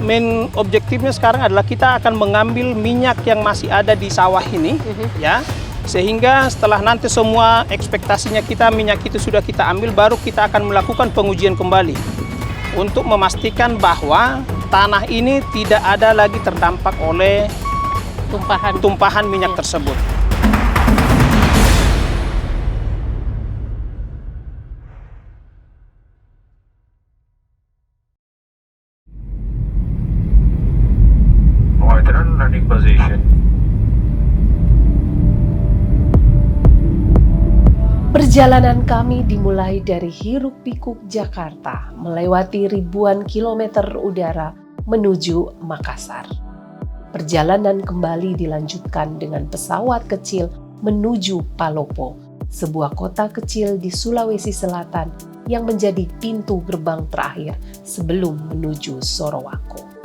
main objektifnya sekarang adalah kita akan mengambil minyak yang masih ada di sawah ini, ya. Sehingga setelah nanti semua ekspektasinya kita minyak itu sudah kita ambil, baru kita akan melakukan pengujian kembali untuk memastikan bahwa tanah ini tidak ada lagi terdampak oleh tumpahan minyak tersebut. Running position. Perjalanan kami dimulai dari hiruk-pikuk Jakarta, melewati ribuan kilometer udara menuju Makassar. Perjalanan kembali dilanjutkan dengan pesawat kecil menuju Palopo, sebuah kota kecil di Sulawesi Selatan yang menjadi pintu gerbang terakhir sebelum menuju Sorowako.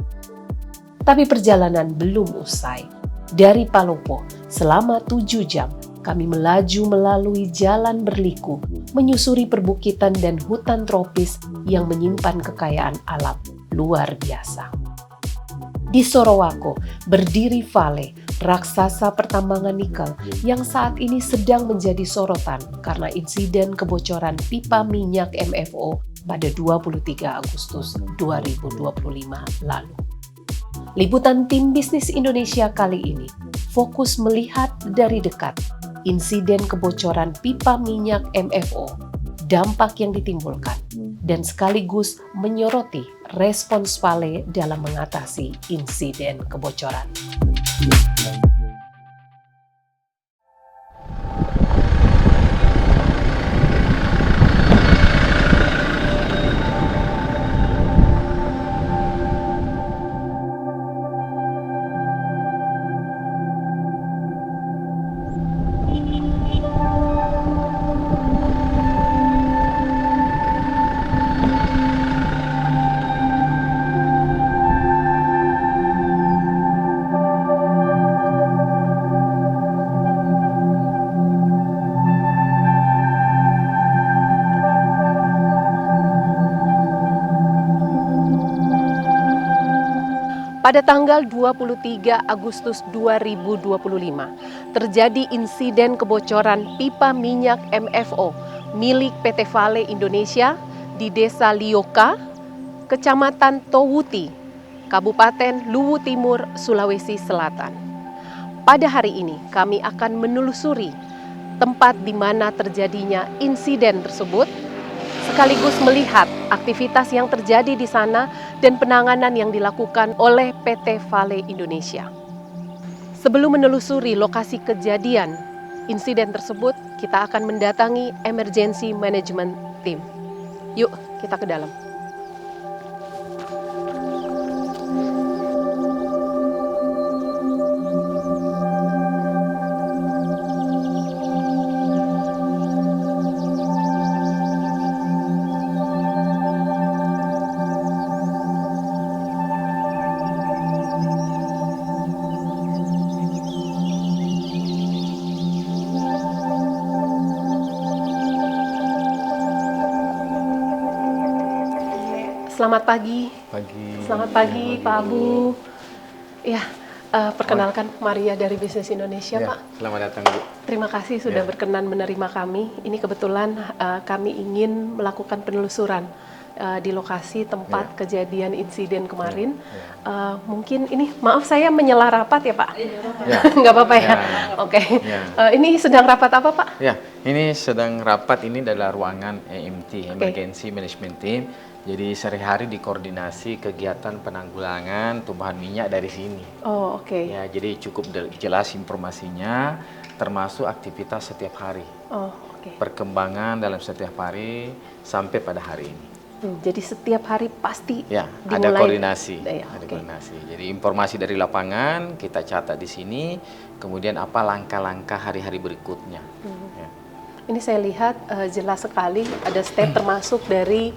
Tapi perjalanan belum usai. Dari Palopo, selama 7 jam, kami melaju melalui jalan berliku, menyusuri perbukitan dan hutan tropis yang menyimpan kekayaan alam luar biasa. Di Sorowako, berdiri Vale, raksasa pertambangan nikel yang saat ini sedang menjadi sorotan karena insiden kebocoran pipa minyak MFO pada 23 Agustus 2025 lalu. Liputan Tim Bisnis Indonesia kali ini fokus melihat dari dekat insiden kebocoran pipa minyak MFO, dampak yang ditimbulkan, dan sekaligus menyoroti respons Vale dalam mengatasi insiden kebocoran. Pada tanggal 23 Agustus 2025, terjadi insiden kebocoran pipa minyak MFO milik PT Vale Indonesia di Desa Lioka, Kecamatan Towuti, Kabupaten Luwu Timur, Sulawesi Selatan. Pada hari ini, kami akan menelusuri tempat di mana terjadinya insiden tersebut, sekaligus melihat aktivitas yang terjadi di sana dan penanganan yang dilakukan oleh PT Vale Indonesia. Sebelum menelusuri lokasi kejadian insiden tersebut, kita akan mendatangi Emergency Management Team. Yuk, kita ke dalam. Selamat pagi. Selamat pagi, Pak Abu. Ya, perkenalkan Maria dari Bisnis Indonesia, Ya, Pak. selamat datang, Bu. Terima kasih sudah berkenan menerima kami. Ini kebetulan kami ingin melakukan penelusuran di lokasi tempat kejadian insiden kemarin. Mungkin ini, maaf saya menyela rapat ya, Pak? Nggak apa-apa ya? Oke. Ini sedang rapat apa, Pak? Ya, ini sedang rapat, ini adalah ruangan EMT, Emergency Management Team. Jadi sehari-hari dikoordinasi kegiatan penanggulangan tumpahan minyak dari sini. Oh, oke. Ya, jadi cukup jelas informasinya, termasuk aktivitas setiap hari. Oh, oke. Perkembangan dalam setiap hari sampai pada hari ini. Jadi setiap hari pasti Ya, dimulai. ada koordinasi. Ya, Ada oke. koordinasi. Jadi informasi dari lapangan kita catat di sini, kemudian apa langkah-langkah hari-hari berikutnya. Ya. Ini saya lihat jelas sekali ada step termasuk dari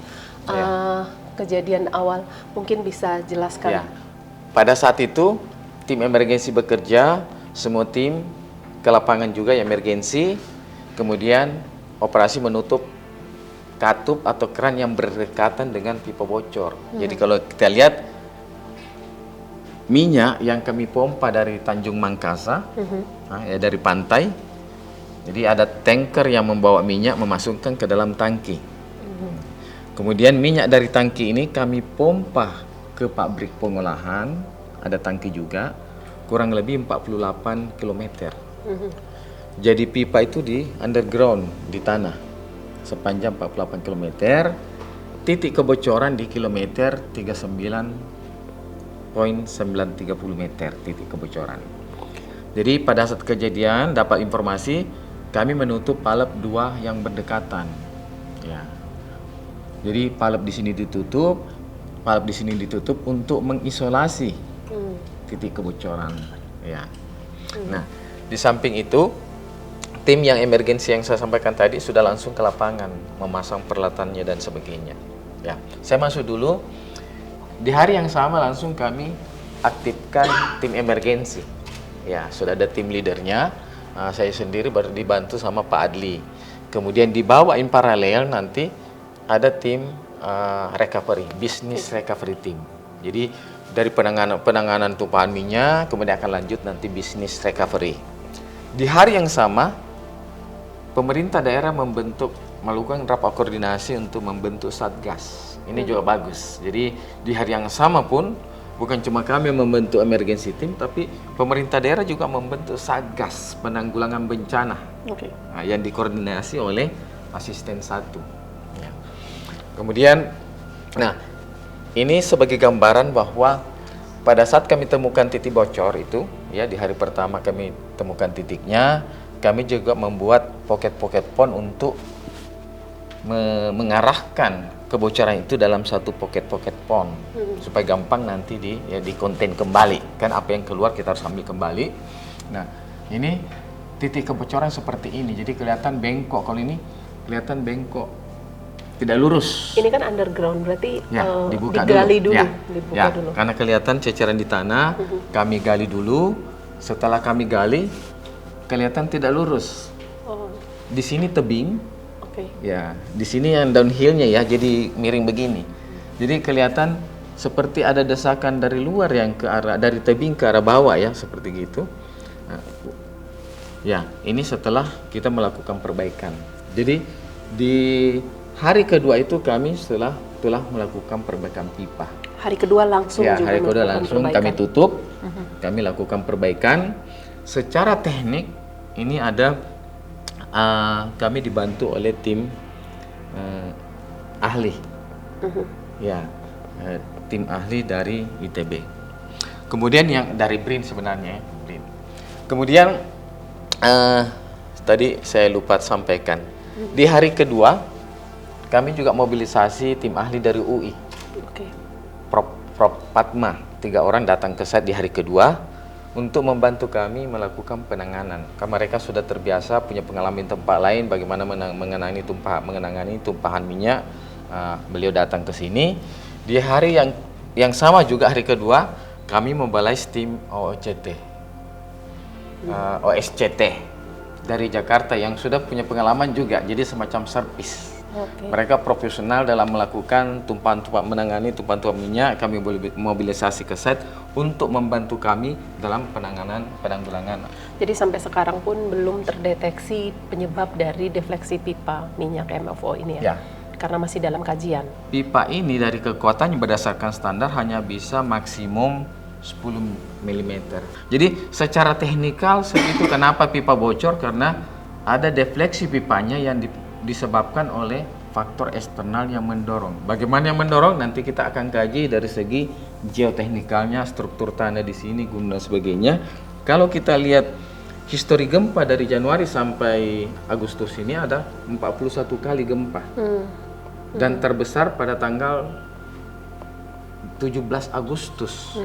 kejadian awal. Mungkin bisa jelaskan. Ya. Pada saat itu tim emergensi bekerja, semua tim ke lapangan juga yang emergensi, kemudian operasi menutup katup atau keran yang berdekatan dengan pipa bocor. Jadi kalau kita lihat minyak yang kami pompa dari Tanjung Mangkasa, ya dari pantai. Jadi ada tanker yang membawa minyak memasukkan ke dalam tangki. Kemudian minyak dari tangki ini kami pompa ke pabrik pengolahan, ada tangki juga, kurang lebih 48 km. Jadi pipa itu di underground, di tanah, sepanjang 48 km. Titik kebocoran di kilometer 39.930 meter titik kebocoran. Jadi pada saat kejadian dapat informasi, kami menutup palep 2 yang berdekatan. Ya. Jadi palep di sini ditutup, palep di sini ditutup untuk mengisolasi titik kebocoran. Ya. Nah, di samping itu, tim yang emergensi yang saya sampaikan tadi sudah langsung ke lapangan, memasang peralatannya dan sebagainya. Ya, saya masuk dulu. Di hari yang sama langsung kami aktifkan tim emergensi. Ya, sudah ada tim leadernya. Saya sendiri baru dibantu sama Pak Adli. Kemudian dibawain paralel nanti ada tim recovery, business recovery team. Jadi dari penanganan tumpahan minyak, kemudian akan lanjut nanti business recovery. Di hari yang sama, pemerintah daerah melakukan rapat koordinasi untuk membentuk satgas. Ini juga bagus. Jadi di hari yang sama pun bukan cuma kami yang membentuk emergency team, tapi pemerintah daerah juga membentuk satgas penanggulangan bencana. Nah, yang dikoordinasi oleh asisten 1. Ya. Kemudian, nah ini sebagai gambaran bahwa pada saat kami temukan titik bocor itu, ya di hari pertama kami temukan titiknya, kami juga membuat pocket pond untuk mengarahkan kebocoran itu dalam satu pocket pond supaya gampang nanti di konten kembali. Kan apa yang keluar kita harus ambil kembali. Nah, ini titik kebocoran seperti ini. Jadi kelihatan bengkok. Kalau ini kelihatan bengkok, tidak lurus. Ini kan underground, berarti ya, digali dulu. Ya, Dibuka dulu. Karena kelihatan ceceran di tanah, kami gali dulu. Setelah kami gali, kelihatan tidak lurus. Di sini tebing. Ya, di sini yang downhillnya ya, jadi miring begini. Jadi kelihatan seperti ada desakan dari luar yang ke arah dari tebing ke arah bawah ya, seperti gitu. Nah, ya, ini setelah kita melakukan perbaikan. Jadi di hari kedua itu kami telah melakukan perbaikan pipa. Hari kedua langsung ya, juga hari kedua langsung perbaikan. kami tutup. Kami lakukan perbaikan. Secara teknik ini ada kami dibantu oleh tim ahli, ya, tim ahli dari ITB. Kemudian yang dari BRIN sebenarnya, BRIN. Kemudian tadi saya lupa sampaikan, di hari kedua kami juga mobilisasi tim ahli dari UI, Prof Padma, 3 orang datang ke site di hari kedua untuk membantu kami melakukan penanganan. Karena mereka sudah terbiasa punya pengalaman tempat lain bagaimana mengenangani tumpahan minyak. Beliau datang ke sini. Di hari yang sama juga hari kedua kami mobilize tim OSCT dari Jakarta yang sudah punya pengalaman juga. Jadi semacam servis. Mereka profesional dalam melakukan menangani tumpahan minyak. Kami mobilisasi ke site untuk membantu kami dalam penanggulangan. Jadi sampai sekarang pun belum terdeteksi penyebab dari defleksi pipa minyak MFO ini ya? Karena masih dalam kajian. Pipa ini dari kekuatannya berdasarkan standar hanya bisa maksimum 10 mm. Jadi secara teknikal segitu. Kenapa pipa bocor? Karena ada defleksi pipanya yang disebabkan oleh faktor eksternal yang mendorong. Bagaimana yang mendorong? Nanti kita akan kaji dari segi geoteknikalnya, struktur tanah di sini, gunung dan sebagainya. Kalau kita lihat histori gempa dari Januari sampai Agustus ini ada 41 kali gempa. Dan terbesar pada tanggal 17 Agustus.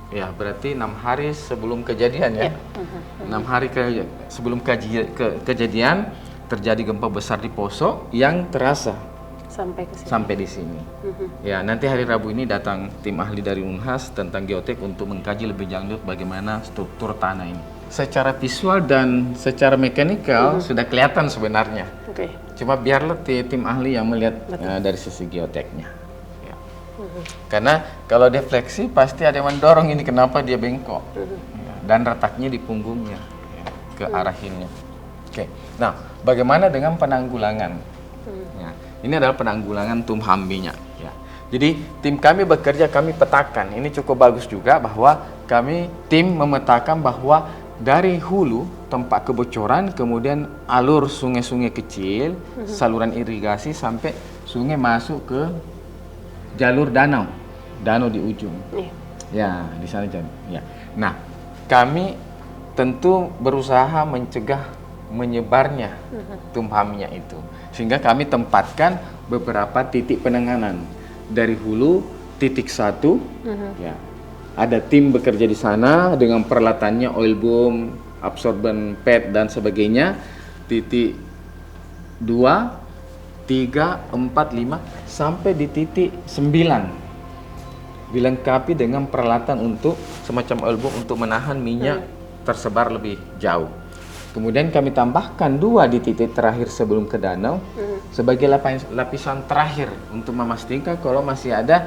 Ya, berarti 6 hari sebelum kejadian ya. 6 hari sebelum kejadian terjadi gempa besar di Poso yang terasa sampai di sini. Ya, nanti hari Rabu ini datang tim ahli dari Unhas tentang geotek untuk mengkaji lebih lanjut bagaimana struktur tanah ini. Secara visual dan secara mekanikal sudah kelihatan sebenarnya. Cuma biarlah tim ahli yang melihat dari sisi geoteknya. Ya. Karena kalau defleksi pasti ada yang mendorong ini, kenapa dia bengkok. Ya, dan retaknya di punggungnya, ya, ke arah hinnya. Oke. Nah, bagaimana dengan penanggulangan? Ya, ini adalah penanggulangan tumpahan minyak. Ya. Jadi tim kami bekerja, kami petakan. Ini cukup bagus juga bahwa kami tim memetakan bahwa dari hulu tempat kebocoran, kemudian alur sungai-sungai kecil, saluran irigasi sampai sungai masuk ke jalur danau di ujung. Ya, di sana jadi. Ya. Nah, kami tentu berusaha mencegah menyebarnya tumpahan minyak itu, sehingga kami tempatkan beberapa titik penanganan dari hulu. Titik 1, ya, ada tim bekerja di sana dengan peralatannya oil boom, absorben pad dan sebagainya. Titik 2, 3, 4, 5 sampai di titik 9 dilengkapi dengan peralatan untuk semacam oil boom untuk menahan minyak tersebar lebih jauh. Kemudian kami tambahkan 2 di titik terakhir sebelum ke danau sebagai lapisan terakhir untuk memastikan kalau masih ada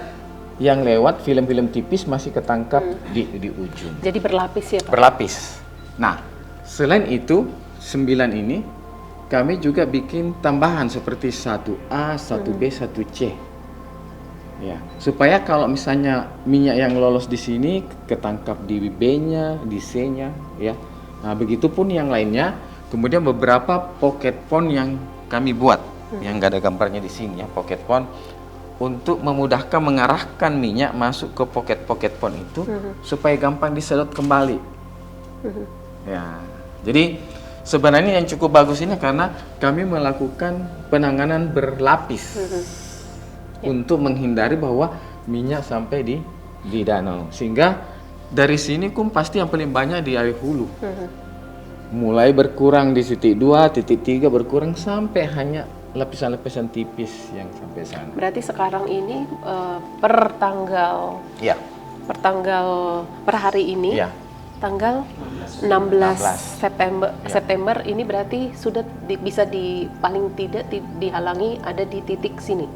yang lewat film-film tipis masih ketangkap di ujung. Jadi berlapis ya Pak? Berlapis. Nah, selain itu 9 ini kami juga bikin tambahan seperti 1A, 1B, 1C. Ya, supaya kalau misalnya minyak yang lolos di sini ketangkap di B-nya, di C-nya, ya. Nah, begitupun yang lainnya. Kemudian beberapa pocket pond yang kami buat, yang nggak ada gambarnya di sini ya, pocket pond, untuk memudahkan mengarahkan minyak masuk ke pocket pond itu supaya gampang disedot kembali. Ya, jadi sebenarnya yang cukup bagus ini karena kami melakukan penanganan berlapis untuk menghindari bahwa minyak sampai di danau, sehingga dari sini pasti yang paling banyak di air hulu. Mulai berkurang di titik 2, titik 3 berkurang sampai hanya lapisan-lapisan tipis yang sampai sana. Berarti sekarang ini per tanggal Ya. per hari ini Ya. tanggal 16 September ini berarti sudah bisa paling tidak dihalangi ada di titik sini.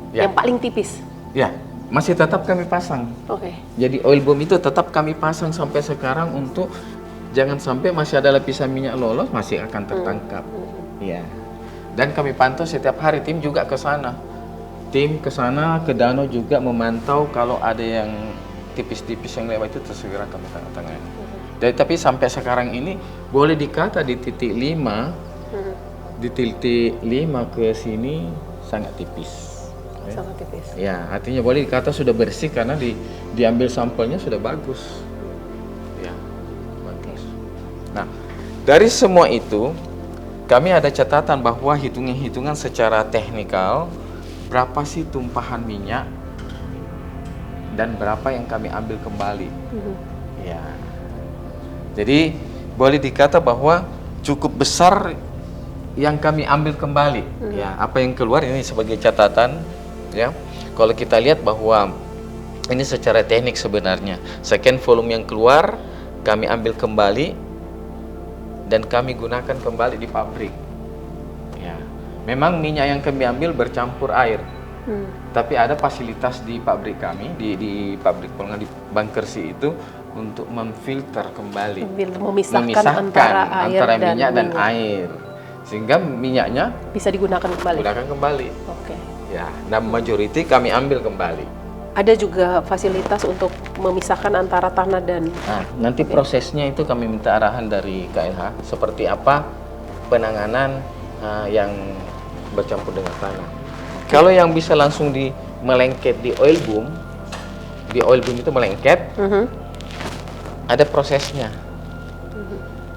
Ya. Yang paling tipis. Ya, masih tetap kami pasang. Oke. Jadi oil boom itu tetap kami pasang sampai sekarang untuk jangan sampai masih ada lapisan minyak lolos masih akan tertangkap. Ya. Dan kami pantau setiap hari, tim juga ke sana. Tim ke sana, ke danau juga memantau kalau ada yang tipis-tipis yang lewat itu segera kami tangani. Jadi tapi sampai sekarang ini boleh dikata di titik 5 di titik 5 ke sini sangat tipis. Sangat tipis. Ya, artinya boleh dikata sudah bersih karena diambil sampelnya sudah bagus. Ya, bagus. Nah, dari semua itu kami ada catatan bahwa hitungan-hitungan secara teknikal berapa sih tumpahan minyak dan berapa yang kami ambil kembali. Ya. Jadi boleh dikata bahwa cukup besar yang kami ambil kembali. Ya, apa yang keluar ini sebagai catatan. Ya, kalau kita lihat bahwa ini secara teknik sebenarnya sekian volume yang keluar kami ambil kembali dan kami gunakan kembali di pabrik. Ya, memang minyak yang kami ambil bercampur air, tapi ada fasilitas di pabrik kami di pabrik Polngan di Bangkersi itu untuk memfilter kembali, memisahkan antara minyak dan air, sehingga minyaknya bisa digunakan kembali. Oke. Ya, dan majority kami ambil kembali. Ada juga fasilitas untuk memisahkan antara tanah dan... Nah, nanti prosesnya itu kami minta arahan dari KLH seperti apa penanganan yang bercampur dengan tanah. Kalau yang bisa langsung melengket di oil boom itu melengket, ada prosesnya.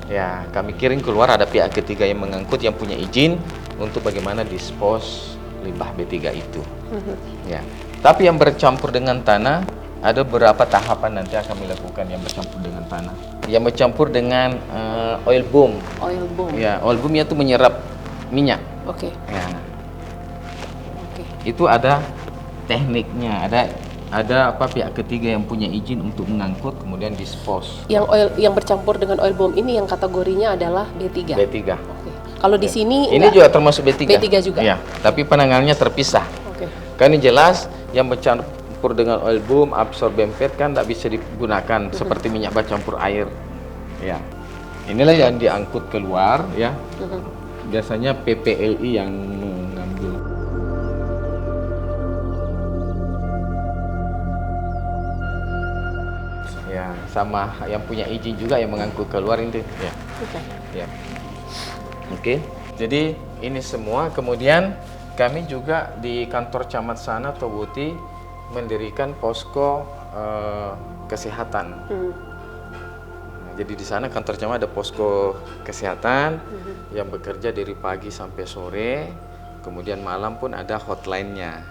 Ya, kami kirim keluar, ada pihak ketiga yang mengangkut yang punya izin untuk bagaimana dispose limbah B3 itu. Ya. Tapi yang bercampur dengan tanah ada beberapa tahapan nanti akan kami lakukan yang bercampur dengan tanah. Yang bercampur dengan oil boom. Oil boom. Ya, oil boom itu menyerap minyak. Oke. Ya. Oke. Itu ada tekniknya, ada pihak ketiga yang punya izin untuk mengangkut kemudian dispose. Yang bercampur dengan oil boom ini yang kategorinya adalah B3. B3. Oke. Kalau di sini ini juga termasuk B3. B3 juga. Ya, tapi penanganannya terpisah. Oke. Kan ini jelas yang bercampur dengan oil boom, absorbent kan tidak bisa digunakan seperti minyak bercampur air. Ya, inilah yang diangkut keluar ya. Biasanya PPLI yang mengambil. Ya, sama yang punya izin juga yang mengangkut keluar itu. Ya. Ya. Oke. Jadi ini semua. Kemudian kami juga di kantor Camat Sana Toboti mendirikan posko kesehatan. Jadi di sana kantor camat ada posko kesehatan yang bekerja dari pagi sampai sore. Kemudian malam pun ada hotline-nya.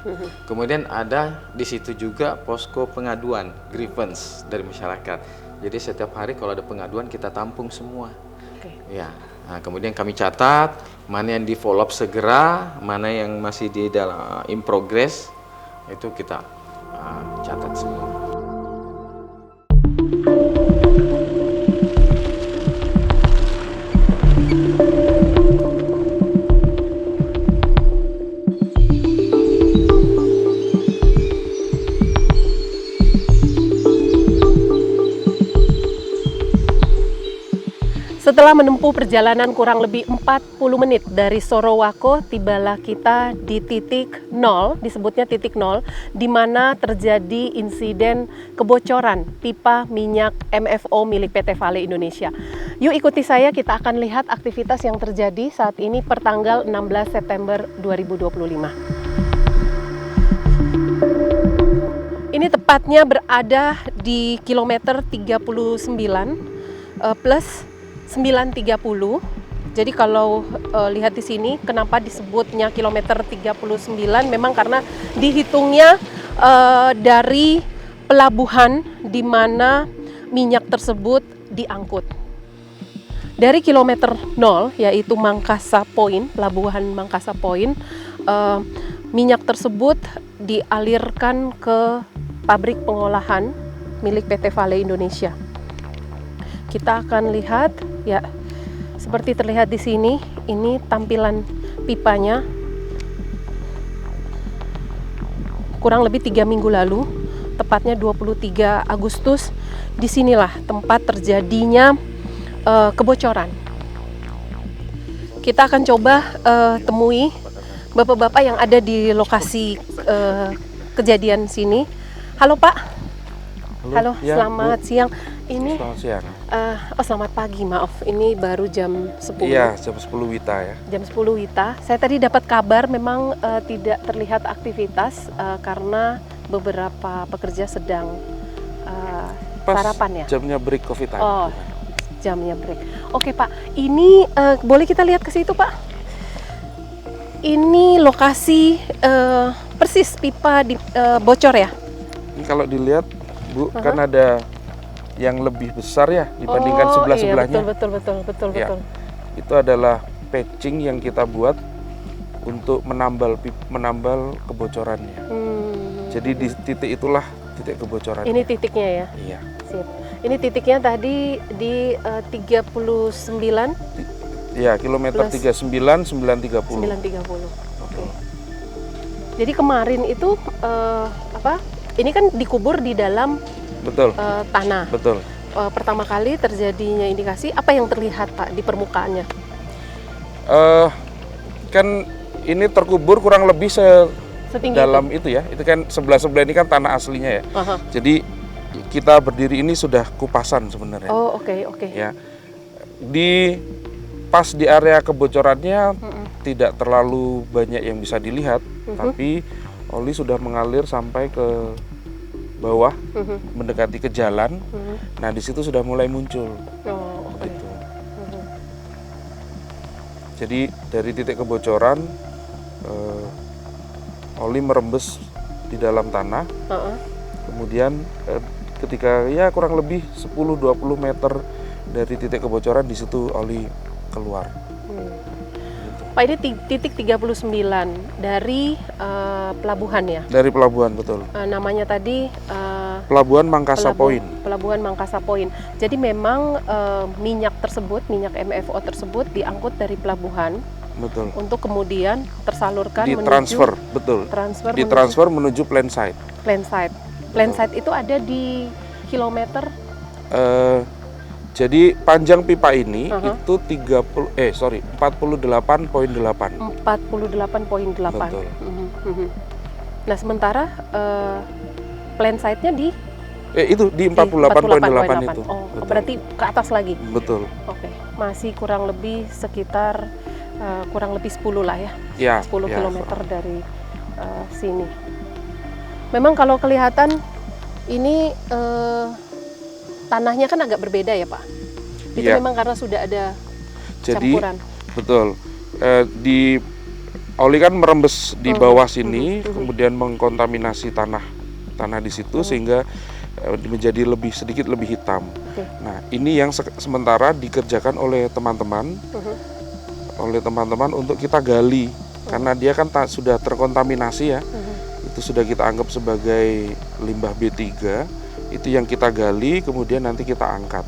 Kemudian ada di situ juga posko pengaduan, grievance dari masyarakat. Jadi setiap hari kalau ada pengaduan kita tampung semua. Ya. Nah, kemudian kami catat mana yang di follow up segera, mana yang masih di dalam in progress, itu kita catat semua. Setelah menempuh perjalanan kurang lebih 40 menit dari Sorowako, tibalah kita di titik 0, disebutnya titik 0, di mana terjadi insiden kebocoran pipa minyak MFO milik PT Vale Indonesia. Yuk ikuti saya, kita akan lihat aktivitas yang terjadi saat ini per tanggal 16 September 2025. Ini tepatnya berada di kilometer 39 plus 930. Jadi kalau lihat di sini kenapa disebutnya kilometer 39, memang karena dihitungnya dari pelabuhan di mana minyak tersebut diangkut. Dari kilometer 0 yaitu Mangkasa Point, pelabuhan Mangkasa Point, minyak tersebut dialirkan ke pabrik pengolahan milik PT Vale Indonesia. Kita akan lihat ya, seperti terlihat di sini, ini tampilan pipanya. Kurang lebih 3 minggu lalu, tepatnya 23 Agustus, disinilah tempat terjadinya kebocoran. Kita akan coba temui bapak-bapak yang ada di lokasi kejadian sini. Halo Pak. Halo, ya, selamat siang. Ini selamat siang. Selamat pagi, maaf. Ini baru jam 10. Iya, jam 10 WITA ya. Jam 10 WITA. Saya tadi dapat kabar memang tidak terlihat aktivitas karena beberapa pekerja sedang sarapan ya. Jamnya break coffee time. Oh, jamnya break. Oke Pak, ini boleh kita lihat ke situ Pak? Ini lokasi persis pipa bocor ya? Ini kalau dilihat Bu, kan ada yang lebih besar ya dibandingkan sebelah-sebelahnya. Betul. Ya, itu adalah patching yang kita buat untuk menambal kebocorannya. Jadi di titik itulah titik kebocoran. Ini titiknya ya? Iya. Sip. Ini titiknya tadi di 39. Iya, kilometer 39 930. Oke. Jadi kemarin itu ini kan dikubur di dalam tanah. Betul. Pertama kali terjadinya indikasi, apa yang terlihat Pak di permukaannya? Kan ini terkubur kurang lebih setinggi dalam itu ya. Itu kan sebelah ini kan tanah aslinya ya. Jadi kita berdiri ini sudah kupasan sebenarnya. Oh, oke. Ya. Pas di area kebocorannya tidak terlalu banyak yang bisa dilihat, tapi oli sudah mengalir sampai ke bawah, mendekati ke jalan. Nah, di situ sudah mulai muncul. Oh, oke. Gitu. Jadi dari titik kebocoran, oli merembes di dalam tanah. Kemudian ketika ya kurang lebih 10-20 meter dari titik kebocoran, di situ oli keluar. Pak, ini titik 39 dari pelabuhan ya? Dari pelabuhan, betul. Namanya tadi Pelabuhan Mangkasa Point. Pelabuhan Mangkasa Point. Jadi memang minyak MFO tersebut diangkut dari pelabuhan. Betul. Untuk kemudian tersalurkan ditransfer, menuju betul. Ditransfer menuju plant site. Plant site. Plan site itu ada di kilometer Jadi panjang pipa ini itu 48,8. 48,8. Betul. Nah, sementara plan site-nya di Itu di 48,8 itu. Oh, Betul. berarti ke atas lagi. Betul. Oke, masih kurang lebih sekitar kurang lebih 10 lah ya. Ya, 10 ya, kilometer dari sini. Memang kalau kelihatan ini tanahnya kan agak berbeda ya Pak. Itu Iya. memang karena sudah ada Jadi campuran. betul. Di Oli kan merembes di bawah sini, kemudian mengkontaminasi tanah di situ sehingga menjadi sedikit lebih hitam. Oke. Nah, ini yang sementara dikerjakan oleh teman-teman, untuk kita gali karena dia kan sudah terkontaminasi ya. Itu sudah kita anggap sebagai limbah B3. Itu yang kita gali, kemudian nanti kita angkat.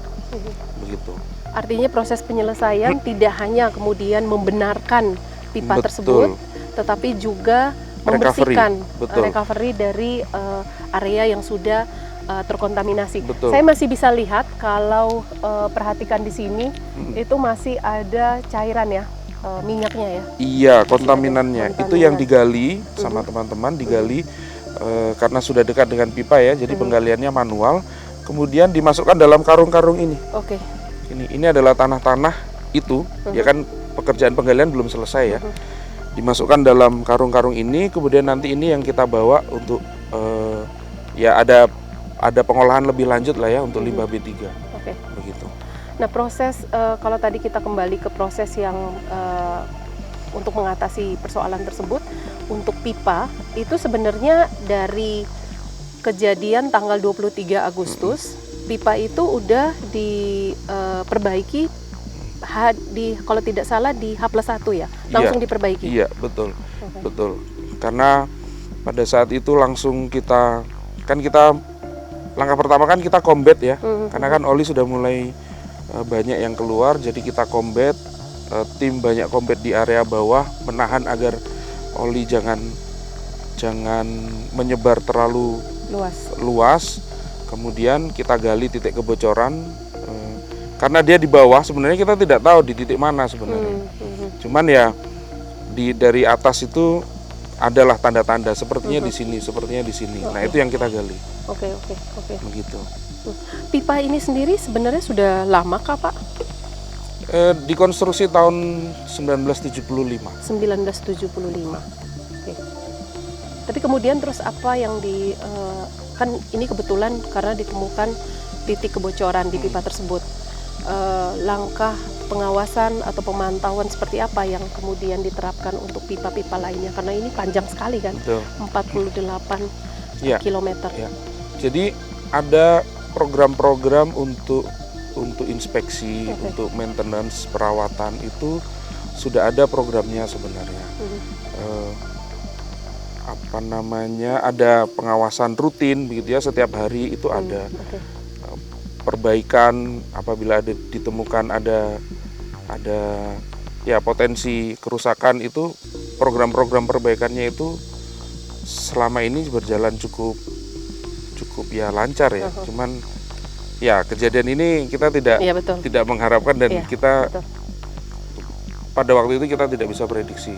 Begitu. Artinya proses penyelesaian tidak hanya kemudian membenarkan pipa tersebut, tetapi juga membersihkan recovery dari area yang sudah terkontaminasi. Betul. Saya masih bisa lihat kalau perhatikan di sini itu masih ada cairan ya, minyaknya ya. Iya, kontaminannya. Kontaminan. Itu yang digali sama teman-teman, digali karena sudah dekat dengan pipa ya. Jadi penggaliannya manual. Kemudian dimasukkan dalam karung-karung ini. Oke. Ini adalah tanah-tanah itu, ya kan pekerjaan penggalian belum selesai ya. Dimasukkan dalam karung-karung ini, kemudian nanti ini yang kita bawa untuk ya ada pengolahan lebih lanjut lah ya untuk limbah B3. Oke. Begitu. Nah, proses kalau tadi kita kembali ke proses yang untuk mengatasi persoalan tersebut, untuk pipa itu sebenarnya dari kejadian tanggal 23 Agustus, pipa itu udah diperbaiki kalau tidak salah di H+1 ya, langsung diperbaiki. Iya, betul. Betul. Karena pada saat itu langsung kita langkah pertama kan kita combat ya. Karena kan oli sudah mulai banyak yang keluar, jadi kita combat, tim banyak combat di area bawah menahan agar oli jangan menyebar terlalu luas. Kemudian kita gali titik kebocoran karena dia di bawah, sebenarnya kita tidak tahu di titik mana sebenarnya. Cuman ya dari atas itu adalah tanda-tanda sepertinya di sini, sepertinya di sini. Nah, itu yang kita gali. Oke. Begitu. Pipa ini sendiri sebenarnya sudah lama kah Pak? Dikonstruksi tahun 1975. 1975. Oke. Tapi kemudian terus apa yang kan ini kebetulan karena ditemukan titik kebocoran di pipa tersebut. Langkah pengawasan atau pemantauan seperti apa yang kemudian diterapkan untuk pipa-pipa lainnya, karena ini panjang sekali kan. Betul. 48 kilometer. Ya. Jadi ada program-program untuk inspeksi, untuk maintenance, perawatan itu sudah ada programnya sebenarnya. Ada pengawasan rutin begitu ya, setiap hari itu ada. Perbaikan apabila ditemukan ada ya potensi kerusakan, itu program-program perbaikannya itu selama ini berjalan cukup ya lancar ya. Cuman ya kejadian ini kita tidak mengharapkan dan kita pada waktu itu kita tidak bisa prediksi.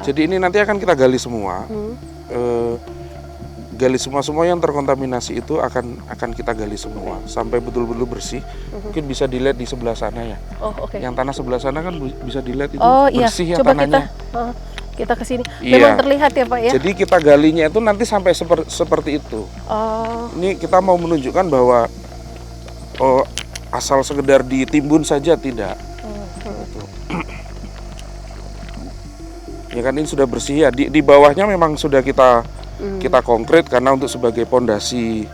Jadi ini nanti akan kita gali semua. Gali semua yang terkontaminasi itu akan kita gali semua sampai betul-betul bersih. Mungkin bisa dilihat di sebelah sana ya. Yang tanah sebelah sana kan bisa dilihat itu bersih ya coba tanahnya. Kita ke sini. Memang terlihat ya Pak ya. Jadi kita galinya itu nanti sampai seperti itu. Ini kita mau menunjukkan bahwa asal sekedar ditimbun saja tidak. Ya kan ini sudah bersih ya. Di bawahnya memang sudah kita konkret karena untuk sebagai pondasi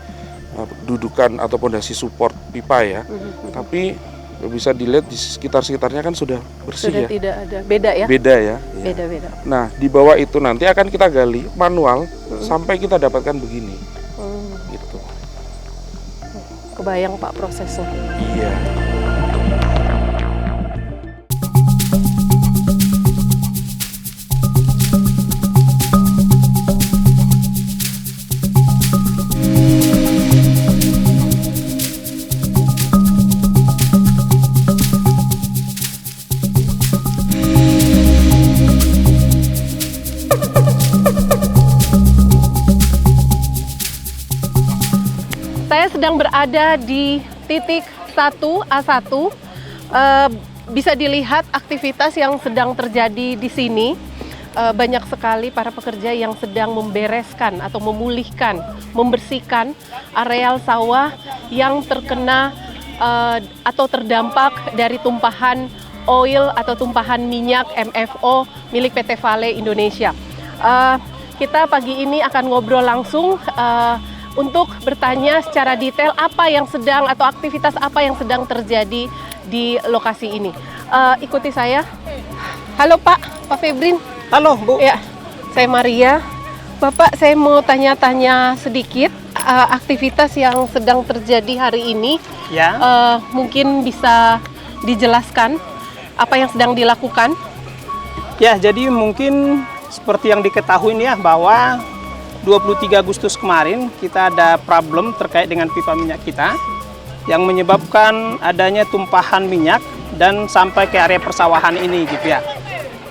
dudukan atau pondasi support pipa ya. Tapi bisa dilihat di sekitarnya kan sudah bersih. Sudah ya. Tidak ada beda ya. Beda ya. Beda. Nah, di bawah itu nanti akan kita gali manual sampai kita dapatkan begini. Gitu. Kebayang Pak prosesnya. Iya. sedang berada di titik 1A1. Bisa dilihat aktivitas yang sedang terjadi di sini. Banyak sekali para pekerja yang sedang membereskan atau memulihkan, membersihkan areal sawah yang terkena atau terdampak dari tumpahan oil atau tumpahan minyak MFO milik PT Vale Indonesia. Kita pagi ini akan ngobrol langsung untuk bertanya secara detail apa yang sedang atau aktivitas apa yang sedang terjadi di lokasi ini. Ikuti saya. Halo Pak Febrin. Halo Bu. Ya, saya Maria. Bapak, saya mau tanya-tanya sedikit aktivitas yang sedang terjadi hari ini. Ya. Mungkin bisa dijelaskan apa yang sedang dilakukan? Ya, jadi mungkin seperti yang diketahui ya bahwa 23 Agustus kemarin kita ada problem terkait dengan pipa minyak kita yang menyebabkan adanya tumpahan minyak dan sampai ke area persawahan ini gitu ya.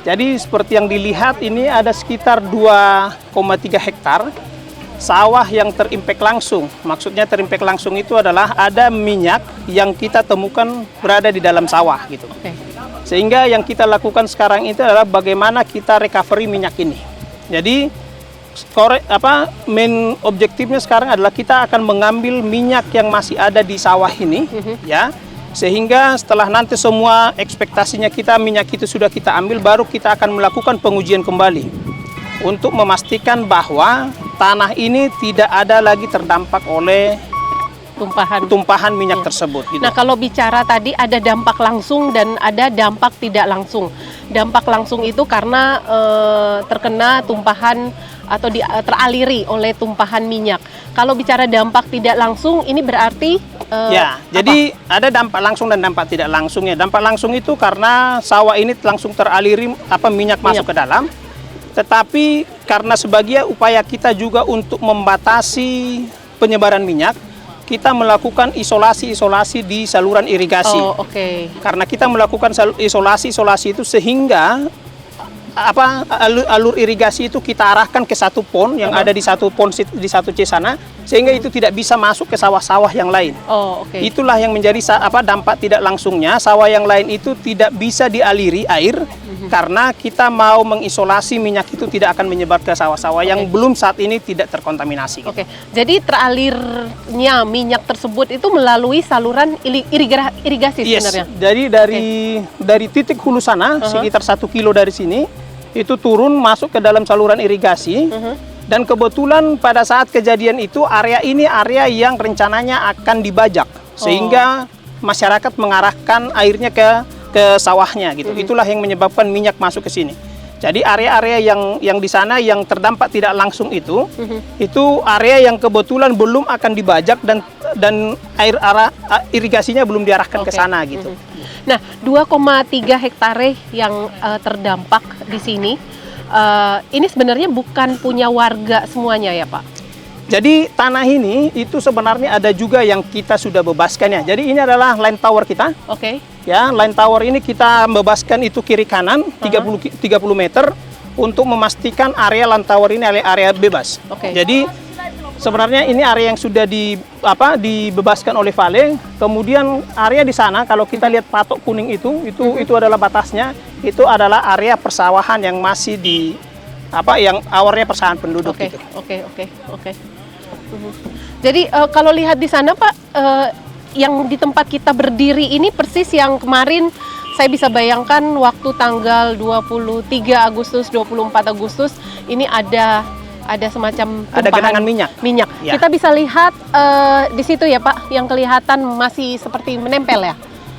Jadi seperti yang dilihat ini ada sekitar 2,3 hektar sawah yang terimpact langsung. Maksudnya terimpact langsung itu adalah ada minyak yang kita temukan berada di dalam sawah gitu. Oke. Sehingga yang kita lakukan sekarang itu adalah bagaimana kita recovery minyak ini. Jadi main objektifnya sekarang adalah kita akan mengambil minyak yang masih ada di sawah ini ya. Sehingga setelah nanti semua ekspektasinya minyak itu sudah kita ambil, baru kita akan melakukan pengujian kembali untuk memastikan bahwa tanah ini tidak ada lagi terdampak oleh tumpahan minyak tersebut gitu. Nah, kalau bicara tadi ada dampak langsung dan ada dampak tidak langsung. Dampak langsung itu karena terkena tumpahan atau teraliri oleh tumpahan minyak. Kalau bicara dampak tidak langsung, ini berarti jadi ada dampak langsung dan dampak tidak langsungnya. Dampak langsung itu karena sawah ini langsung teraliri minyak masuk ke dalam. Tetapi karena sebagian upaya kita juga untuk membatasi penyebaran minyak, kita melakukan isolasi di saluran irigasi. Oh, oke. Karena kita melakukan isolasi itu sehingga alur irigasi itu kita arahkan ke satu pon yang ada di satu pon di satu C sana, sehingga itu tidak bisa masuk ke sawah-sawah yang lain. Oh, oke. Itulah yang menjadi dampak tidak langsungnya, sawah yang lain itu tidak bisa dialiri air karena kita mau mengisolasi minyak itu tidak akan menyebar ke sawah-sawah yang belum saat ini tidak terkontaminasi. Oke. Jadi teralirnya minyak tersebut itu melalui saluran irigasi sebenarnya. Jadi dari titik hulu sana sekitar 1 kilo dari sini itu turun masuk ke dalam saluran irigasi. Dan kebetulan pada saat kejadian itu area ini area yang rencananya akan dibajak sehingga masyarakat mengarahkan airnya ke sawahnya gitu. Itulah yang menyebabkan minyak masuk ke sini. Jadi area-area yang di sana yang terdampak tidak langsung itu area yang kebetulan belum akan dibajak dan irigasinya belum diarahkan ke sana gitu. Nah, 2,3 hektare yang terdampak di sini, ini sebenarnya bukan punya warga semuanya ya Pak? Jadi tanah ini itu sebenarnya ada juga yang kita sudah bebaskan ya. Jadi ini adalah line tower kita. Oke. Ya, line tower ini kita bebaskan itu kiri kanan 30 meter untuk memastikan area line tower ini area bebas. Oke. Jadi sebenarnya ini area yang sudah dibebaskan oleh Vale. Kemudian area di sana kalau kita lihat patok kuning itu adalah batasnya. Itu adalah area persawahan yang masih yang awalnya persawahan penduduk gitu. Oke. Jadi kalau lihat di sana Pak, yang di tempat kita berdiri ini persis yang kemarin saya bisa bayangkan waktu tanggal 23 Agustus, 24 Agustus ini ada semacam tumpahan genangan minyak. Ya. Kita bisa lihat di situ ya Pak, yang kelihatan masih seperti menempel ya.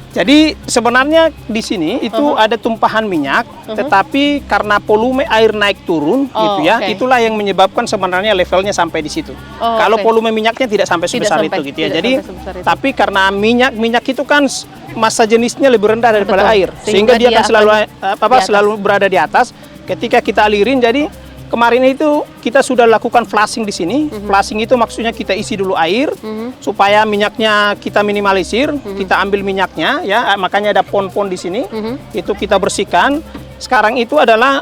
Jadi sebenarnya di sini itu ada tumpahan minyak, tetapi karena volume air naik turun, gitu ya, itulah yang menyebabkan sebenarnya levelnya sampai di situ. Kalau volume minyaknya tidak sampai sebesar itu, gitu ya. Jadi, tapi karena minyak itu kan massa jenisnya lebih rendah daripada air, sehingga dia akan selalu berada di atas. Ketika kita alirin, jadi kemarin itu kita sudah lakukan flushing di sini. Flushing itu maksudnya kita isi dulu air supaya minyaknya kita minimalisir. Kita ambil minyaknya ya, makanya ada pon-pon di sini. Itu kita bersihkan. Sekarang itu adalah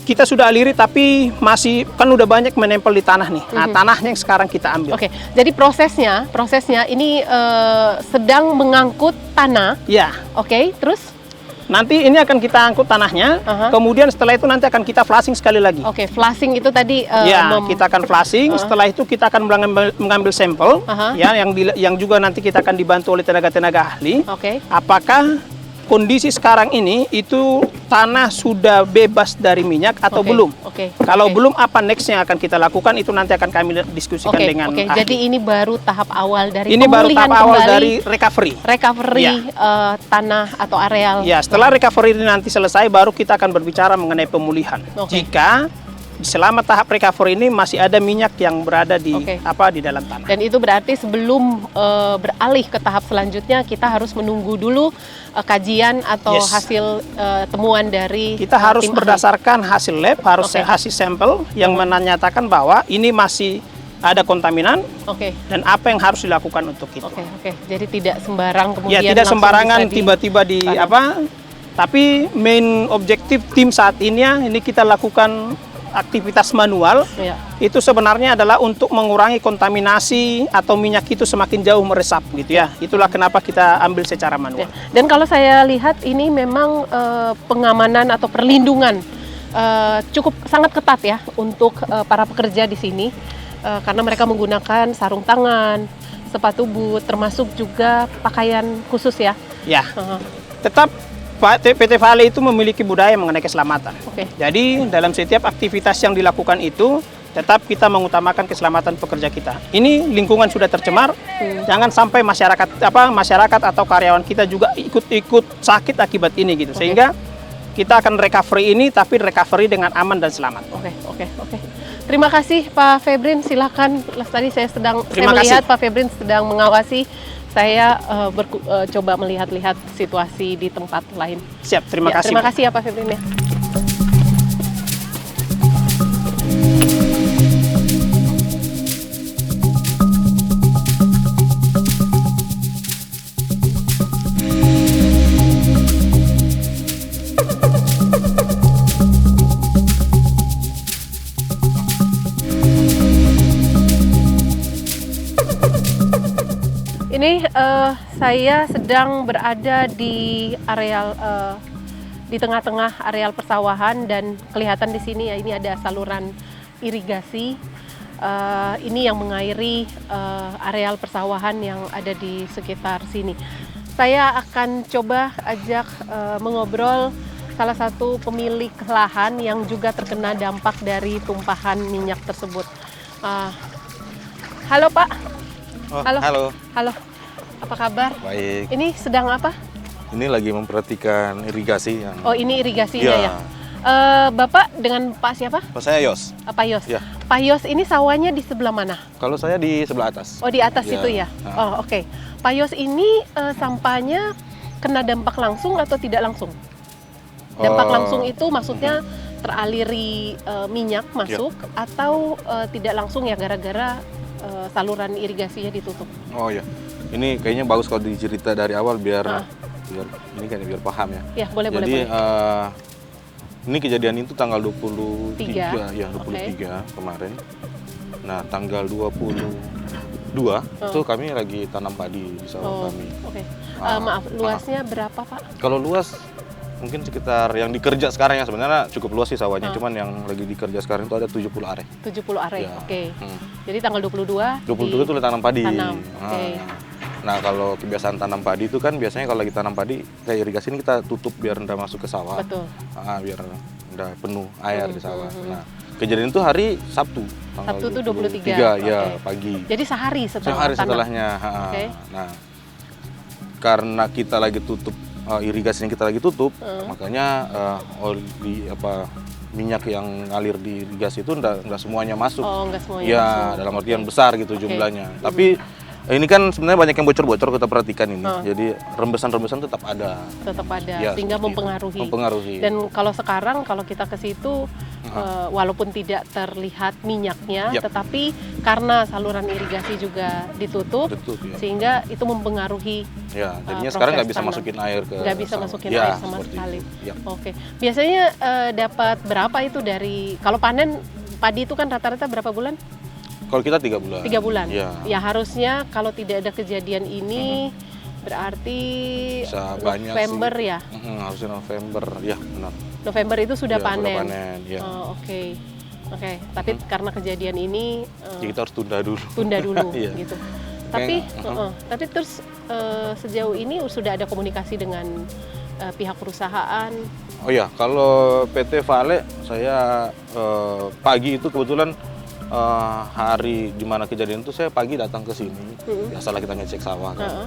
kita sudah aliri tapi masih kan udah banyak menempel di tanah nih. Nah, tanahnya yang sekarang kita ambil. Oke, jadi prosesnya ini sedang mengangkut tanah. Ya. Oke, terus? Nanti ini akan kita angkut tanahnya. Kemudian setelah itu nanti akan kita flushing sekali lagi. Oke, flushing itu tadi. Kita akan flushing. Setelah itu kita akan mengambil sampel. Ya, yang juga nanti kita akan dibantu oleh tenaga-tenaga ahli. Oke. Apakah kondisi sekarang ini itu tanah sudah bebas dari minyak atau belum? Kalau belum, apa next yang akan kita lakukan itu nanti akan kami diskusikan dengan ahli. Jadi ini baru tahap awal dari ini baru pemulihan tahap awal kembali, dari recovery. Tanah atau areal. Ya, setelah recovery ini nanti selesai baru kita akan berbicara mengenai pemulihan. Jika selama tahap recovery ini masih ada minyak yang berada di di dalam tanah. Dan itu berarti sebelum beralih ke tahap selanjutnya kita harus menunggu dulu kajian atau hasil temuan dari kita harus berdasarkan hasil lab, harus hasil sampel yang menyatakan bahwa ini masih ada kontaminan. Dan apa yang harus dilakukan untuk itu. Jadi tidak sembarang kemudian tidak sembarangan tiba-tiba di tapi main objektif tim saat ini kita lakukan aktivitas manual. Itu sebenarnya adalah untuk mengurangi kontaminasi atau minyak itu semakin jauh meresap gitu ya. Itulah kenapa kita ambil secara manual. Dan kalau saya lihat ini memang pengamanan atau perlindungan cukup sangat ketat ya untuk para pekerja di sini karena mereka menggunakan sarung tangan, sepatu boot, termasuk juga pakaian khusus ya. Tetap PT Vale itu memiliki budaya mengenai keselamatan. Jadi dalam setiap aktivitas yang dilakukan itu tetap kita mengutamakan keselamatan pekerja kita. Ini lingkungan sudah tercemar, jangan sampai masyarakat atau karyawan kita juga ikut sakit akibat ini gitu. Sehingga kita akan recovery ini tapi recovery dengan aman dan selamat. Terima kasih Pak Febrin, silakan. Tadi saya melihat Pak Febrin sedang mengawasi. Saya coba melihat-lihat situasi di tempat lain. Siap, terima kasih. Terima kasih ya Pak Febrin ya. Ini saya sedang berada di areal di tengah-tengah areal persawahan dan kelihatan di sini ya ini ada saluran irigasi. Ini yang mengairi areal persawahan yang ada di sekitar sini. Saya akan coba ajak mengobrol salah satu pemilik lahan yang juga terkena dampak dari tumpahan minyak tersebut. Halo Pak. Halo. Apa kabar? Baik. Ini sedang apa? Ini lagi memperhatikan irigasi yang. Oh, ini irigasinya ya. Bapak dengan Pak siapa? Pak saya Yos. Pak Yos. Ya. Pak Yos ini sawahnya di sebelah mana? Kalau saya di sebelah atas. Oh, di atas itu ya. Oh, oke. Pak Yos ini sampahnya kena dampak langsung atau tidak langsung? Dampak langsung itu maksudnya teraliri minyak masuk atau tidak langsung ya gara-gara saluran irigasinya ditutup. Oh ya, ini kayaknya bagus kalau dicerita dari awal biar ini kan biar paham ya. Ya boleh. Jadi ini kejadian itu tanggal 23 ya 23 kemarin. Nah tanggal 22 itu kami lagi tanam padi di sawah kami. Maaf, luasnya berapa Pak? Kalau luas mungkin sekitar yang dikerja sekarang ya sebenarnya cukup luas sih sawahnya, cuman yang lagi dikerja sekarang itu ada 70 are. 70 are, Jadi tanggal 22 itu tanam padi. Nah, kalau kebiasaan tanam padi itu kan biasanya kalau lagi tanam padi kayak irigasi ini kita tutup biar nggak masuk ke sawah. Betul. Biar nggak penuh air di sawah. Nah, kejadian itu hari Sabtu. Sabtu itu 23. Ya, pagi. Jadi sehari setelahnya. Nah, karena kita lagi tutup irigasinya kita lagi tutup, makanya minyak yang ngalir di irigasi itu enggak semuanya masuk. Enggak semuanya masuk. Dalam artian besar gitu jumlahnya. Tapi ini kan sebenarnya banyak yang bocor-bocor kita perhatikan ini. Jadi rembesan-rembesan tetap ada. Sehingga mempengaruhi. Dan kalau sekarang kalau kita ke situ walaupun tidak terlihat minyaknya, Yap. tetapi karena saluran irigasi juga ditutup, Ya. sehingga itu mempengaruhi Ya, jadinya proses sekarang nggak bisa tanam. masukin air ke Nggak bisa sawah. masukin Ya, air sama seperti sekali. itu. Ya. Oke, biasanya dapat berapa itu dari kalau panen padi itu kan rata-rata berapa bulan? Kalau kita 3 bulan. 3 bulan. Ya. Ya harusnya kalau tidak ada kejadian ini berarti Bisa banyak November sih. ya. Harusnya November, ya benar. November itu sudah Ya, panen. Sudah panen, ya. Oh, oke. Oke, tapi karena kejadian ini Jadi kita harus tunda dulu. tunda dulu Iya. gitu. Tapi Kayak, tapi terus sejauh ini sudah ada komunikasi dengan pihak perusahaan. Oh ya, kalau PT Vale saya pagi itu kebetulan hari dimana kejadian itu saya pagi datang ke sini. Biasalah kita ngecek sawah kan.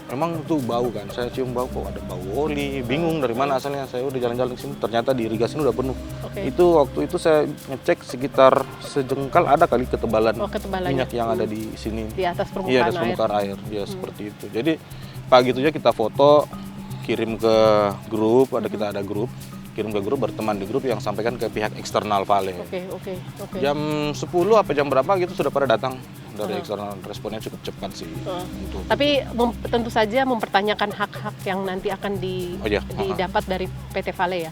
Memang tuh bau kan, saya cium bau kok ada bau oli, bingung dari mana asalnya. Saya udah jalan-jalan ke sini, ternyata di irigasi ini udah penuh. Oke. Itu waktu itu saya ngecek sekitar sejengkal ada kali ketebalan Ketebalannya. minyak yang ada di sini. Di atas permukaan Iya, di air. permukaan air. Ya seperti itu. Jadi pagi itu aja kita foto, kirim ke grup, kita ada grup, kirim ke grup, berteman di grup yang sampaikan ke pihak eksternal Vale. Oke. Jam 10 apa jam berapa gitu sudah pada datang dari eksternal, responnya cukup cepat sih. Untuk Tapi tentu saja mempertanyakan hak-hak yang nanti akan Oh, iya. didapat dari PT Vale ya.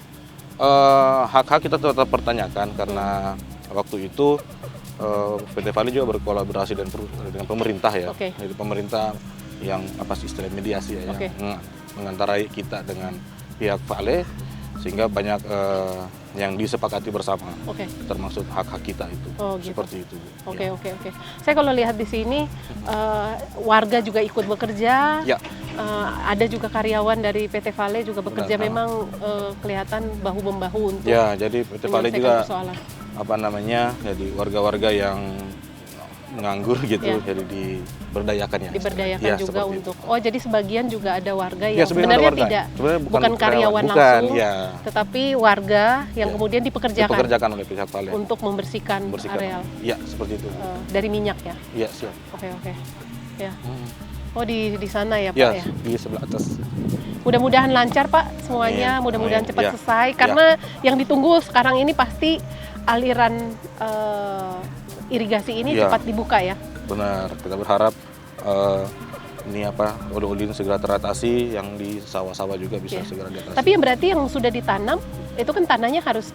hak-hak kita tetap pertanyakan karena waktu itu PT Vale juga berkolaborasi dengan pemerintah ya. Oke. Jadi pemerintah yang apa sih istilah mediasi ya, Oke. yang mengantarai kita dengan pihak Vale sehingga banyak yang disepakati bersama, Oke. termasuk hak-hak kita itu. Oh, gitu. Seperti itu. Oke. Ya. Saya kalau lihat di sini warga juga ikut bekerja. Ya. Ada juga karyawan dari PT Vale juga bekerja. Benar. Memang kelihatan bahu membahu untuk Ya, jadi PT Vale menyelesaikan juga persoalan. apa namanya, jadi warga-warga yang nganggur gitu, Ya. jadi diberdayakan ya. Diberdayakan Ya, juga seperti untuk. itu. Oh, jadi sebagian juga ada warga Ya, yang sebenarnya sebenarnya ada warga. tidak Sebenarnya bukan karyawan bukan, langsung, ya. tetapi warga yang Ya. kemudian dipekerjakan Dipekerjakan oleh pihak Vale untuk membersihkan areal Ya, seperti itu. dari minyak ya. Ya, siap. Oke. Ya. Oh, di sana ya, Pak Ya, ya. di sebelah atas. Mudah-mudahan lancar, Pak, semuanya. Amin, Mudah-mudahan amin. cepat Ya. selesai karena yang ditunggu sekarang ini pasti aliran irigasi ini Ya. cepat dibuka ya. Benar, kita berharap ini apa, oli-oli ini segera teratasi, yang di sawah-sawah juga bisa Ya. segera diatasi. Tapi yang berarti yang sudah ditanam itu kan tanahnya harus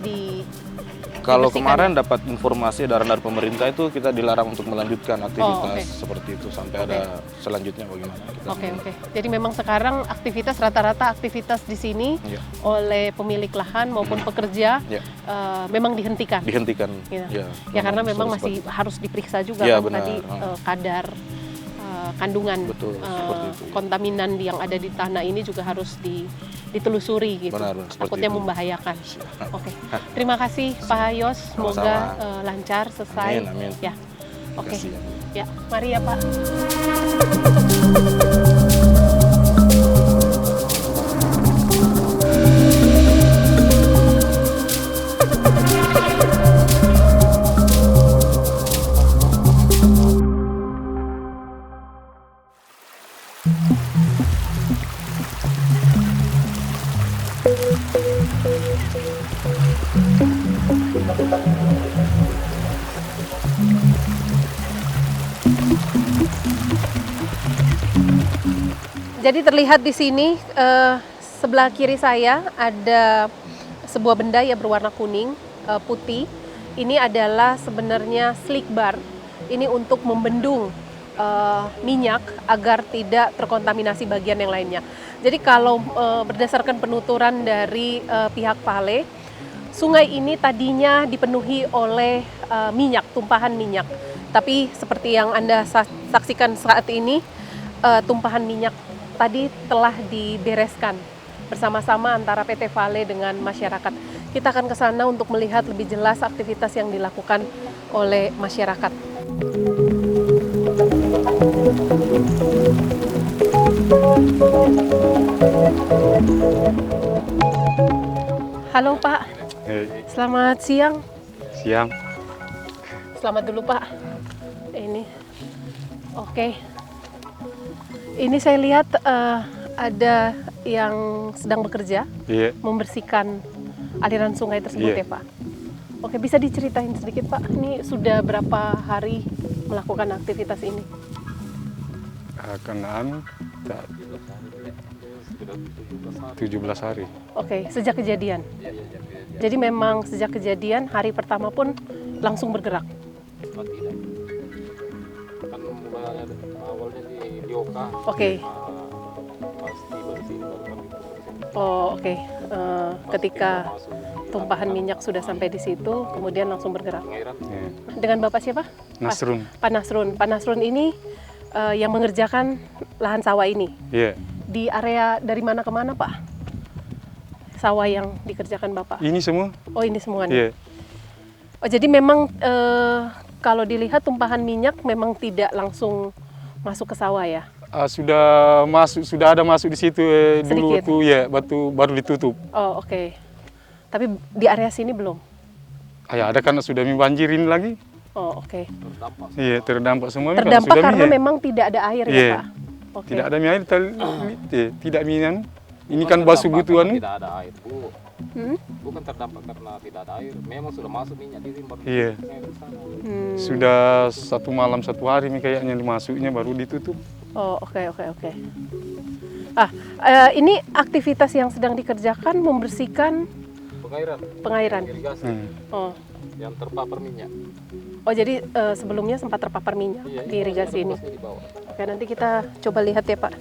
Kalau dibersihkan kemarin dapat informasi dari pemerintah itu kita dilarang untuk melanjutkan aktivitas oke. seperti itu sampai ada selanjutnya bagaimana kita. Oke. Jadi memang sekarang rata-rata aktivitas di sini Ya. oleh pemilik lahan maupun pekerja Ya. memang dihentikan. Dihentikan. Ya. Ya karena memang masih harus diperiksa juga Ya, kan benar. tadi kadar kandungan Betul, seperti itu, ya. kontaminan yang ada di tanah ini juga harus ditelusuri gitu. Benar, seperti Takutnya itu. membahayakan. Oke. Terima kasih Pak Yos, semoga Sama-sama. lancar selesai. Amin. Ya. Oke. Terima kasih, ya. Ya, mari ya, Pak. Jadi terlihat di sini sebelah kiri saya ada sebuah benda yang berwarna kuning, putih. Ini adalah sebenarnya slick bar. Ini untuk membendung minyak agar tidak terkontaminasi bagian yang lainnya. Jadi kalau berdasarkan penuturan dari pihak Vale, sungai ini tadinya dipenuhi oleh minyak, tumpahan minyak. Tapi seperti yang Anda saksikan saat ini, tumpahan minyak tadi telah dibereskan bersama-sama antara PT Vale dengan masyarakat. Kita akan ke sana untuk melihat lebih jelas aktivitas yang dilakukan oleh masyarakat. Halo Pak, selamat siang. Siang. Selamat dulu Pak. Ini, oke. Ini saya lihat ada yang sedang bekerja Iya. membersihkan aliran sungai tersebut Iya. ya Pak. Oke, bisa diceritain sedikit Pak, ini sudah berapa hari melakukan aktivitas ini? Kenaan 17 hari. Oke, sejak kejadian? Jadi memang sejak kejadian, hari pertama pun langsung bergerak? Oh, tidak. Kan mulai awalnya di Bioka. Oke. Pasti bersih baru kami bersih. Oh, oke. Ketika tumpahan minyak sudah sampai di situ, kemudian langsung bergerak. Pengairan. Ya. Dengan Bapak siapa? Nasrun. Pak Nasrun. Pak Nasrun ini yang mengerjakan lahan sawah ini. Iya. Di area dari mana ke mana, Pak? Sawah yang dikerjakan Bapak? Ini semua? Oh, ini semuanya. Iya. Oh, jadi memang kalau dilihat tumpahan minyak memang tidak langsung masuk ke sawah ya? Sudah ada masuk di situ dulu Sedikit. tuh ya, baru ditutup. Oh, oke. Tapi di area sini belum? Ya, ada karena sudah banjirin lagi. Oh, oke. Iya, terdampak semua. Ini Terdampak sudah karena ya. memang tidak ada air ya, Iya. Pak? Oke. Tidak ada air, tidak minum. Ini kan basuh butuhan. Tidak ada air, Bu. Bukan terdampak karena tidak ada air. Memang sudah masuk minyak di sini baru Iya. di sana. Sudah 1 malam 1 hari nih kayaknya dimasuknya baru ditutup. Oh, oke. Ini aktivitas yang sedang dikerjakan membersihkan pengairan. Irigasi Oh, yang terpapar minyak. jadi sebelumnya sempat terpapar minyak Iya, di irigasi ini. pasti di bawah. Oke, nanti kita coba lihat ya, Pak.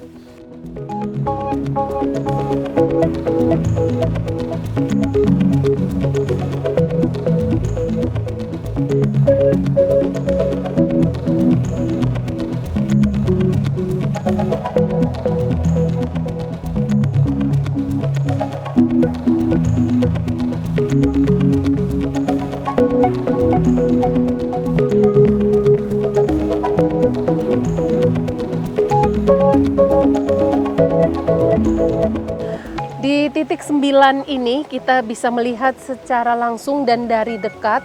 Di titik 9 ini kita bisa melihat secara langsung dan dari dekat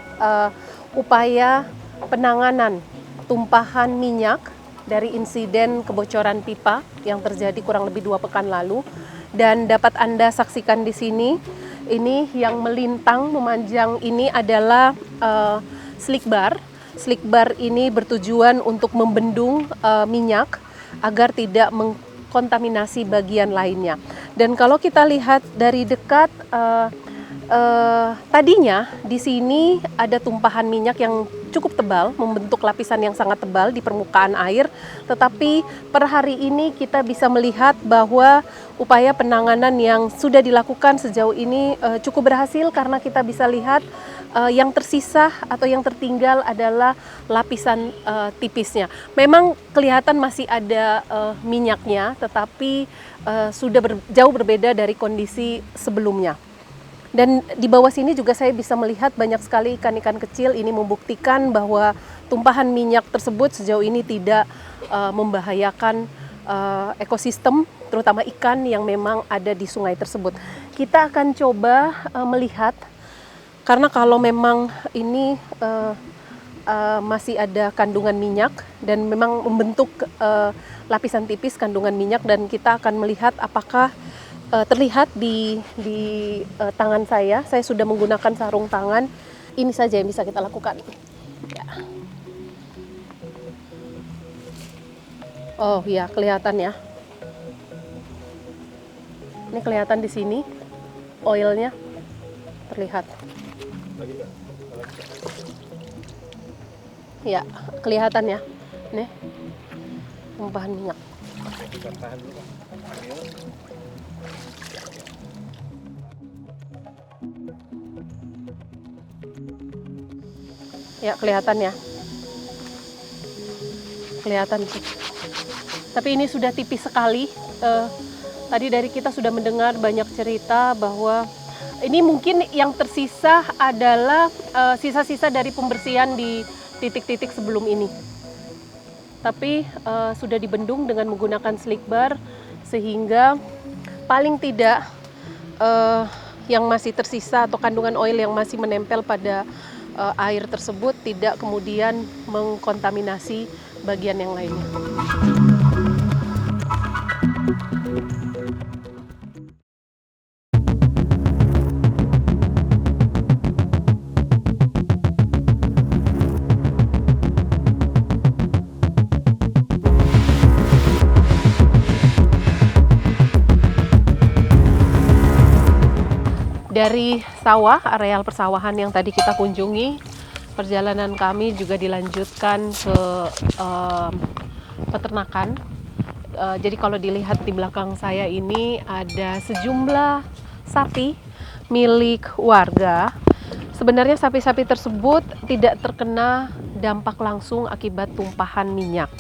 upaya penanganan tumpahan minyak dari insiden kebocoran pipa yang terjadi kurang lebih 2 pekan lalu. Dan dapat Anda saksikan di sini, ini yang melintang memanjang ini adalah slick bar. Slick bar ini bertujuan untuk membendung minyak agar tidak mengkontaminasi bagian lainnya. Dan kalau kita lihat dari dekat, tadinya di sini ada tumpahan minyak yang cukup tebal, membentuk lapisan yang sangat tebal di permukaan air. Tetapi per hari ini kita bisa melihat bahwa upaya penanganan yang sudah dilakukan sejauh ini cukup berhasil karena kita bisa lihat yang tersisa atau yang tertinggal adalah lapisan tipisnya. Memang kelihatan masih ada minyaknya, tetapi sudah jauh berbeda dari kondisi sebelumnya. Dan di bawah sini juga saya bisa melihat banyak sekali ikan-ikan kecil. Ini membuktikan bahwa tumpahan minyak tersebut sejauh ini tidak membahayakan ekosistem, terutama ikan yang memang ada di sungai tersebut. Kita akan coba melihat, karena kalau memang ini masih ada kandungan minyak dan memang membentuk lapisan tipis kandungan minyak, dan kita akan melihat apakah terlihat di tangan saya sudah menggunakan sarung tangan. Ini saja yang bisa kita lakukan. Ya. Oh ya, kelihatan ya. Ini kelihatan di sini, oilnya terlihat. Ya, kelihatan ya. Nih, tumpahan minyak. Ya, kelihatan ya. Kelihatan sih. Tapi ini sudah tipis sekali. Tadi dari kita sudah mendengar banyak cerita bahwa ini mungkin yang tersisa adalah sisa-sisa dari pembersihan di titik-titik sebelum ini. Tapi sudah dibendung dengan menggunakan slick bar, sehingga paling tidak yang masih tersisa atau kandungan oil yang masih menempel pada air tersebut tidak kemudian mengkontaminasi bagian yang lainnya. Dari sawah, areal persawahan yang tadi kita kunjungi, perjalanan kami juga dilanjutkan ke peternakan. Jadi kalau dilihat di belakang saya ini ada sejumlah sapi milik warga. Sebenarnya sapi-sapi tersebut tidak terkena dampak langsung akibat tumpahan minyak.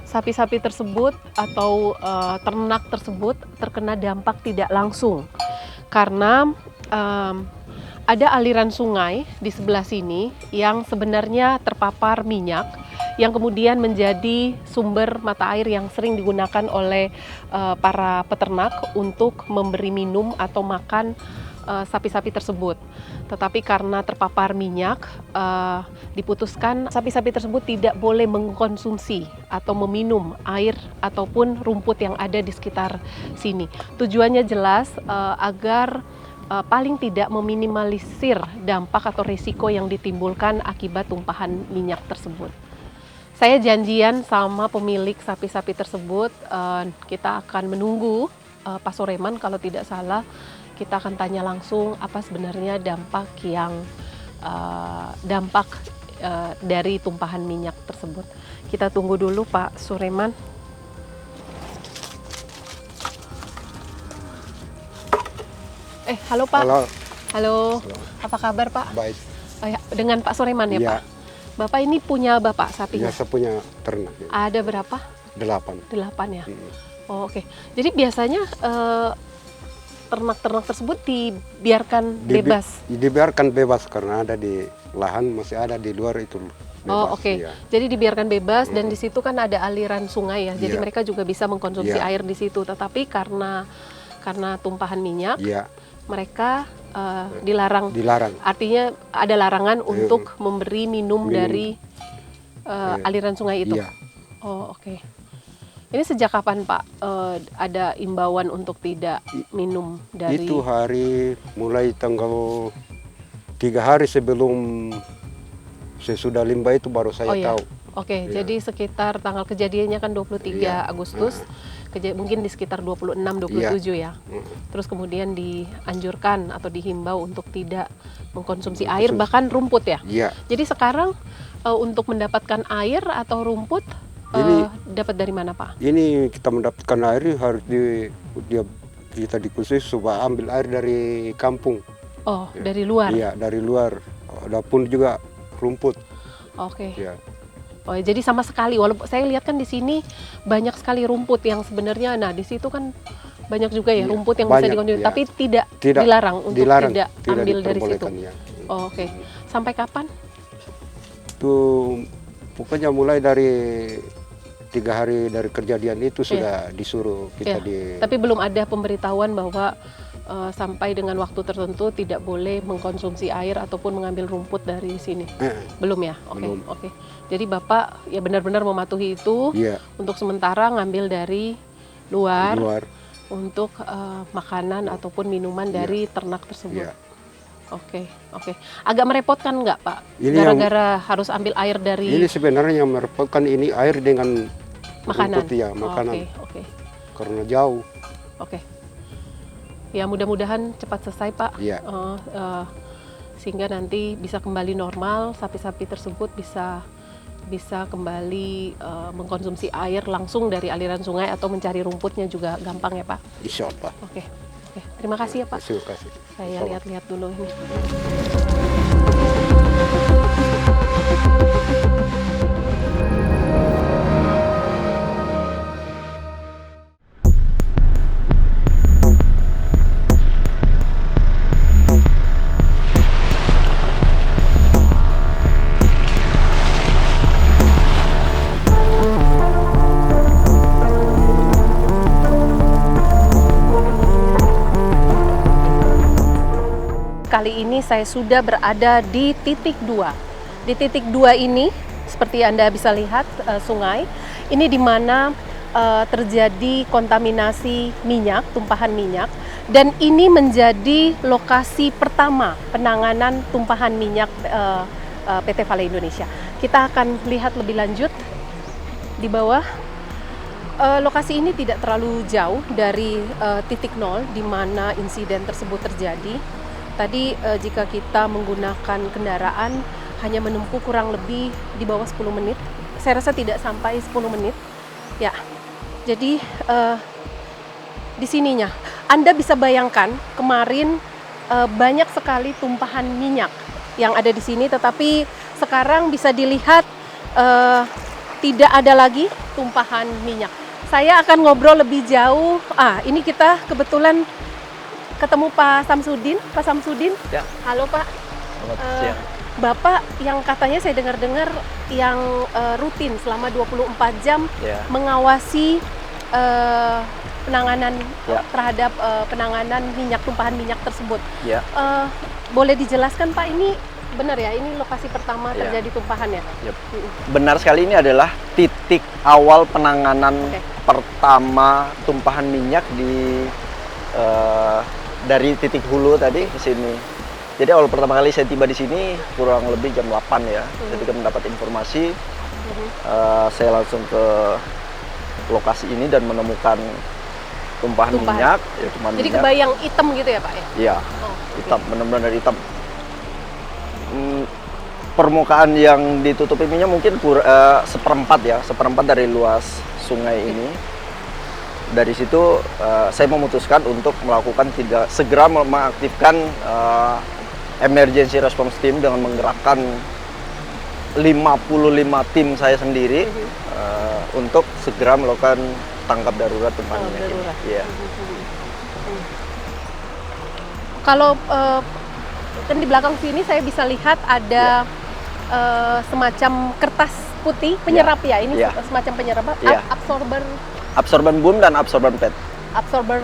Sapi-sapi tersebut atau ternak tersebut terkena dampak tidak langsung karena ada aliran sungai di sebelah sini yang sebenarnya terpapar minyak yang kemudian menjadi sumber mata air yang sering digunakan oleh para peternak untuk memberi minum atau makan sapi-sapi tersebut. Tetapi karena terpapar minyak, diputuskan sapi-sapi tersebut tidak boleh mengkonsumsi atau meminum air ataupun rumput yang ada di sekitar sini. Tujuannya jelas agar paling tidak meminimalisir dampak atau risiko yang ditimbulkan akibat tumpahan minyak tersebut. Saya janjian sama pemilik sapi-sapi tersebut, kita akan menunggu Pak Soreman, kalau tidak salah kita akan tanya langsung apa sebenarnya dampak dari tumpahan minyak tersebut. Kita tunggu dulu Pak Soreman. Halo Pak. Halo. Apa kabar Pak? Baik. Dengan Pak Soreman ya, Pak? Bapak ini punya Bapak sapinya? Ya, saya punya ternak. Ya. Ada berapa? 8. 8 ya? Oh, oke. Jadi biasanya ternak-ternak tersebut dibiarkan bebas? Dibiarkan bebas karena ada di lahan, masih ada di luar itu bebas. Oh, oke. Ya. Jadi dibiarkan bebas dan di situ kan ada aliran sungai ya. Jadi mereka juga bisa mengkonsumsi air di situ. Tetapi karena tumpahan minyak, mereka dilarang. Artinya ada larangan untuk memberi minum dari aliran sungai itu. Iya. Oh, oke. Ini sejak kapan Pak ada imbauan untuk tidak minum dari? Itu hari mulai tanggal 3 hari sebelum sesudah limbah itu baru saya tahu. Oke, jadi sekitar tanggal kejadiannya kan 23 Agustus. Mungkin di sekitar 26, 27 ya. Terus kemudian dianjurkan atau dihimbau untuk tidak mengkonsumsi air, bahkan rumput ya. Iya. Jadi sekarang untuk mendapatkan air atau rumput dapat dari mana Pak? Ini kita mendapatkan air harus kita dikhusus supaya ambil air dari kampung. Oh, dari luar? Iya, dari luar. Adapun juga rumput. Oke. Ya. Oh, jadi sama sekali, walaupun saya lihat kan di sini banyak sekali rumput yang sebenarnya, nah di situ kan banyak juga ya rumput yang bisa dikonsumsi, tapi tidak dilarang untuk tidak ambil dari situ. Ya. Oh, oke. Sampai kapan? Tuh pokoknya mulai dari 3 hari dari kejadian itu sudah disuruh kita Tapi belum ada pemberitahuan bahwa sampai dengan waktu tertentu tidak boleh mengkonsumsi air ataupun mengambil rumput dari sini. Belum ya? Oke. Jadi Bapak ya benar-benar mematuhi itu. Untuk sementara ngambil dari luar. Untuk makanan ataupun minuman dari ternak tersebut. Oke. Agak merepotkan nggak Pak? Gara-gara harus ambil air dari... Ini sebenarnya yang merepotkan ini air dengan makanan. Rumput, ya, makanan. Oke. Karena jauh. Oke. Ya mudah-mudahan cepat selesai Pak. Sehingga nanti bisa kembali normal, sapi-sapi tersebut bisa kembali mengkonsumsi air langsung dari aliran sungai atau mencari rumputnya juga gampang ya Pak. Insya Allah. Oke. Terima kasih ya Pak. Terima kasih. Saya lihat-lihat dulu ini. Kali ini saya sudah berada di titik 2. Di titik 2 ini, seperti Anda bisa lihat sungai, ini di mana terjadi kontaminasi minyak, tumpahan minyak, dan ini menjadi lokasi pertama penanganan tumpahan minyak PT Vale Indonesia. Kita akan lihat lebih lanjut di bawah. Lokasi ini tidak terlalu jauh dari titik 0 di mana insiden tersebut terjadi. Tadi jika kita menggunakan kendaraan hanya menempuh kurang lebih di bawah 10 menit. Saya rasa tidak sampai 10 menit. Ya. Jadi di sininya Anda bisa bayangkan kemarin banyak sekali tumpahan minyak yang ada di sini, tetapi sekarang bisa dilihat tidak ada lagi tumpahan minyak. Saya akan ngobrol lebih jauh. Ini kita kebetulan ketemu Pak Samsudin. Pak Samsudin, Ya. halo Pak. Selamat siang. Bapak yang katanya saya dengar-dengar yang rutin selama 24 jam Ya. mengawasi penanganan Ya. terhadap penanganan minyak, tumpahan minyak tersebut. Ya. Boleh dijelaskan Pak, ini benar ya, ini lokasi pertama Ya. terjadi tumpahan ya? Yep. Benar sekali, ini adalah titik awal penanganan Oke. pertama tumpahan minyak dari titik hulu tadi ke sini. Jadi awal pertama kali saya tiba di sini kurang lebih jam 8 ya. Ketika mendapat informasi, saya langsung ke lokasi ini dan menemukan tumpahan minyak. Ya, tumpahan Jadi minyak. kebayang hitam gitu ya Pak ya? Iya, Oh, hitam, benar-benar hitam. Permukaan yang ditutupi minyak mungkin seperempat ya, seperempat dari luas sungai ini. Dari situ saya memutuskan untuk melakukan segera mengaktifkan emergency response team dengan menggerakkan 55 tim saya sendiri untuk segera melakukan tangkap darurat tumpahan minyak ini. darurat. Iya. Kalau kan di belakang sini saya bisa lihat ada semacam kertas putih penyerap ya. Ini Ya. semacam penyerap Ya. absorber Absorban boom dan absorban pad.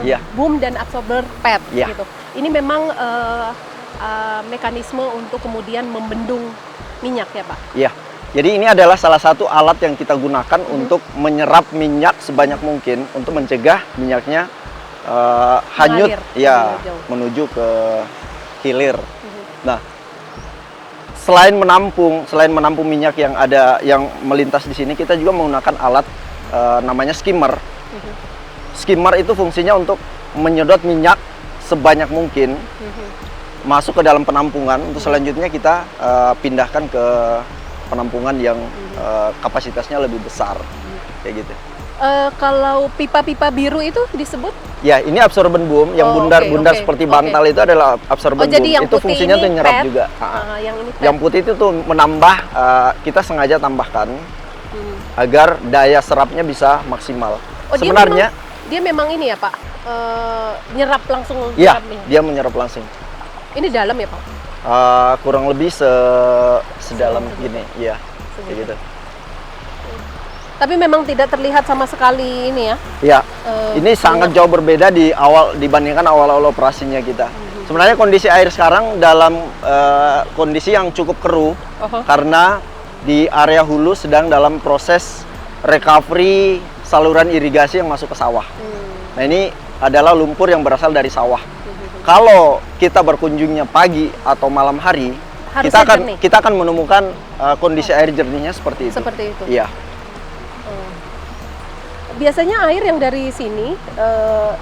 Ya. Boom dan absorber pad Ya. gitu. Ini memang mekanisme untuk kemudian membendung minyak ya Pak. Iya. Jadi ini adalah salah satu alat yang kita gunakan untuk menyerap minyak sebanyak mungkin untuk mencegah minyaknya hanyut, Mengalir, ya, jauh. menuju ke hilir. Nah, selain menampung minyak yang melintas di sini, kita juga menggunakan alat namanya skimmer. Skimmer itu fungsinya untuk menyedot minyak sebanyak mungkin masuk ke dalam penampungan. Untuk selanjutnya kita pindahkan ke penampungan yang kapasitasnya lebih besar, kayak gitu. Kalau pipa-pipa biru itu disebut? Ya, ini absorban boom yang bundar-bundar seperti bantal itu adalah absorban boom. Jadi yang Itu putih fungsinya ini tuh nyerap pad, juga. yang ini pad. Yang putih itu tuh menambah, kita sengaja tambahkan agar daya serapnya bisa maksimal. Sebenarnya dia memang ini ya Pak, nyerap langsung. iya, nyerap minyak. dia menyerap langsung. Ini dalam ya Pak? Kurang lebih sedalam gini, iya, kayak gitu. Tapi memang tidak terlihat sama sekali ini ya? Ya, ini sangat jauh berbeda dibandingkan awal-awal operasinya kita. Sebenarnya kondisi air sekarang dalam kondisi yang cukup keruh karena di area hulu sedang dalam proses recovery saluran irigasi yang masuk ke sawah. Nah, ini adalah lumpur yang berasal dari sawah. Kalau kita berkunjungnya pagi atau malam hari, kita akan menemukan kondisi air jernihnya seperti itu. Seperti itu. Iya. Biasanya air yang dari sini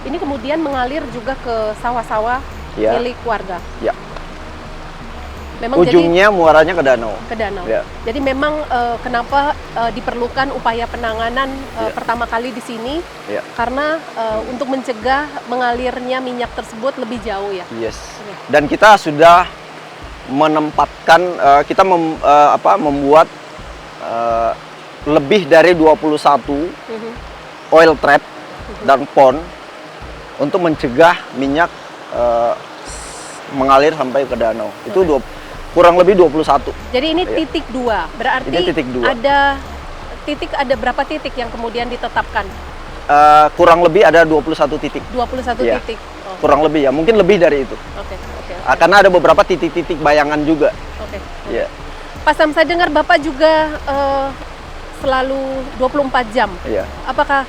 ini kemudian mengalir juga ke sawah-sawah milik warga. Ya. Memang ujungnya muaranya ke danau. Ke danau. Ya. Jadi memang kenapa diperlukan upaya penanganan pertama kali di sini? Ya. Karena untuk mencegah mengalirnya minyak tersebut lebih jauh ya. Yes. Dan kita sudah menempatkan, kita membuat lebih dari 21 oil trap dan pond untuk mencegah minyak mengalir sampai ke danau. Itu kurang lebih 21. Jadi ini titik 2. Berarti ini titik 2. ada berapa titik yang kemudian ditetapkan? Kurang lebih ada 21 titik. 21 ya. titik. Kurang lebih ya, mungkin lebih dari itu. Oke. Karena ada beberapa titik-titik bayangan juga. Oke. Ya. Pak Sam, saya dengar Bapak juga selalu 24 jam. Iya. Apakah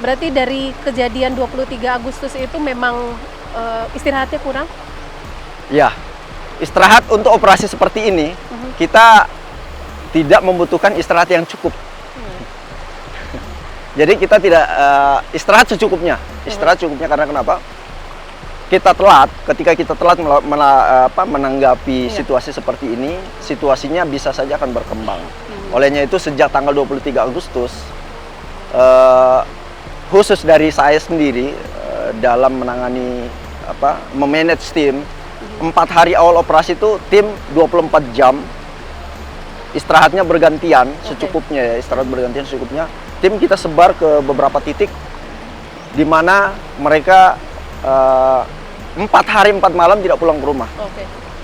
berarti dari kejadian 23 Agustus itu memang istirahatnya kurang? Ya, istirahat untuk operasi seperti ini, kita tidak membutuhkan istirahat yang cukup. Jadi kita tidak istirahat secukupnya. Istirahat cukupnya karena kenapa? ketika kita telat menanggapi situasi seperti ini, situasinya bisa saja akan berkembang. Olehnya itu sejak tanggal 23 Agustus, khusus dari saya sendiri dalam menangani memanage tim, 4 hari awal operasi itu tim 24 jam, istirahatnya bergantian secukupnya ya, istirahat bergantian secukupnya. Tim kita sebar ke beberapa titik di mana mereka 4 hari 4 malam tidak pulang ke rumah.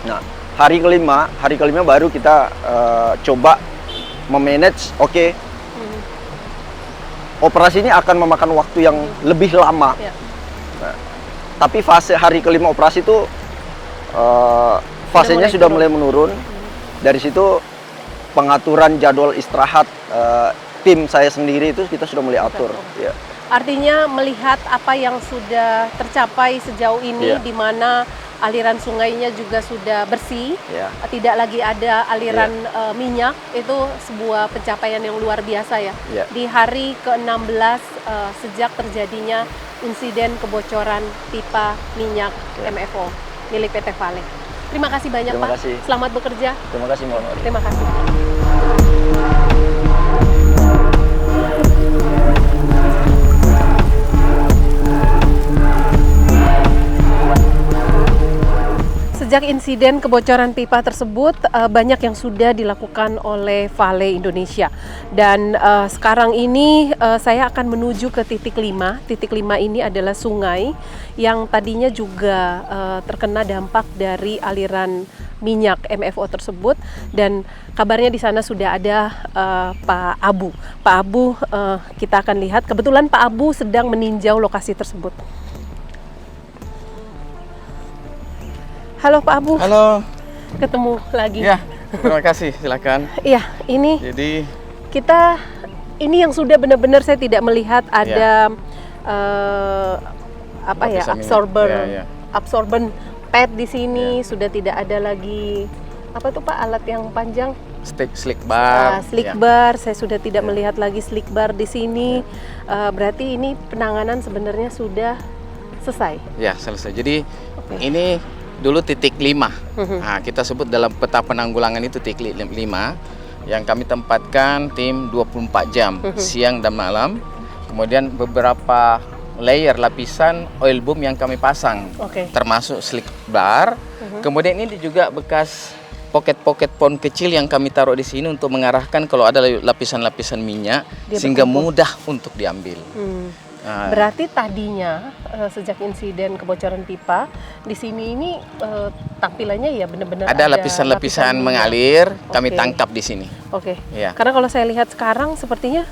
Nah, hari kelima baru kita coba memanage. Operasi ini akan memakan waktu yang lebih lama. Nah, tapi fase hari kelima operasi itu fasenya sudah mulai menurun. Dari situ pengaturan jadwal istirahat tim saya sendiri itu kita sudah mulai atur. Ya. Artinya melihat apa yang sudah tercapai sejauh ini, di mana aliran sungainya juga sudah bersih, tidak lagi ada aliran minyak, itu sebuah pencapaian yang luar biasa ya. Di hari ke-16 sejak terjadinya insiden kebocoran pipa minyak MFO milik PT Vale. Terima kasih banyak Pak. Selamat bekerja. Terima kasih Mbak Nori. Terima kasih. Sejak insiden kebocoran pipa tersebut, banyak yang sudah dilakukan oleh Vale Indonesia. Dan sekarang ini saya akan menuju ke titik 5. Titik 5 ini adalah sungai yang tadinya juga terkena dampak dari aliran minyak MFO tersebut. Dan kabarnya di sana sudah ada Pak Abu. Pak Abu, kita akan lihat. Kebetulan Pak Abu sedang meninjau lokasi tersebut. Halo Pak Abu. Halo. Ketemu lagi. Ya, terima kasih. Silakan. Iya, ini. Jadi ini yang sudah benar-benar saya tidak melihat ada absorben pad di sini. Sudah tidak ada lagi apa tuh Pak alat yang panjang? Slick bar. Slick bar. Saya sudah tidak melihat lagi slick bar di sini. Berarti ini penanganan sebenarnya sudah selesai. Ya, selesai. Jadi ini dulu titik 5. Nah, kita sebut dalam peta penanggulangan itu titik 5 yang kami tempatkan tim 24 jam siang dan malam. Kemudian beberapa lapisan oil boom yang kami pasang, termasuk slick bar. Kemudian ini juga bekas poket-poket pon kecil yang kami taruh di sini untuk mengarahkan kalau ada lapisan-lapisan minyak sehingga mudah untuk diambil. Berarti tadinya sejak insiden kebocoran pipa di sini ini tampilannya ya benar-benar ada lapisan-lapisan mengalir. Kami tangkap di sini. Karena kalau saya lihat sekarang sepertinya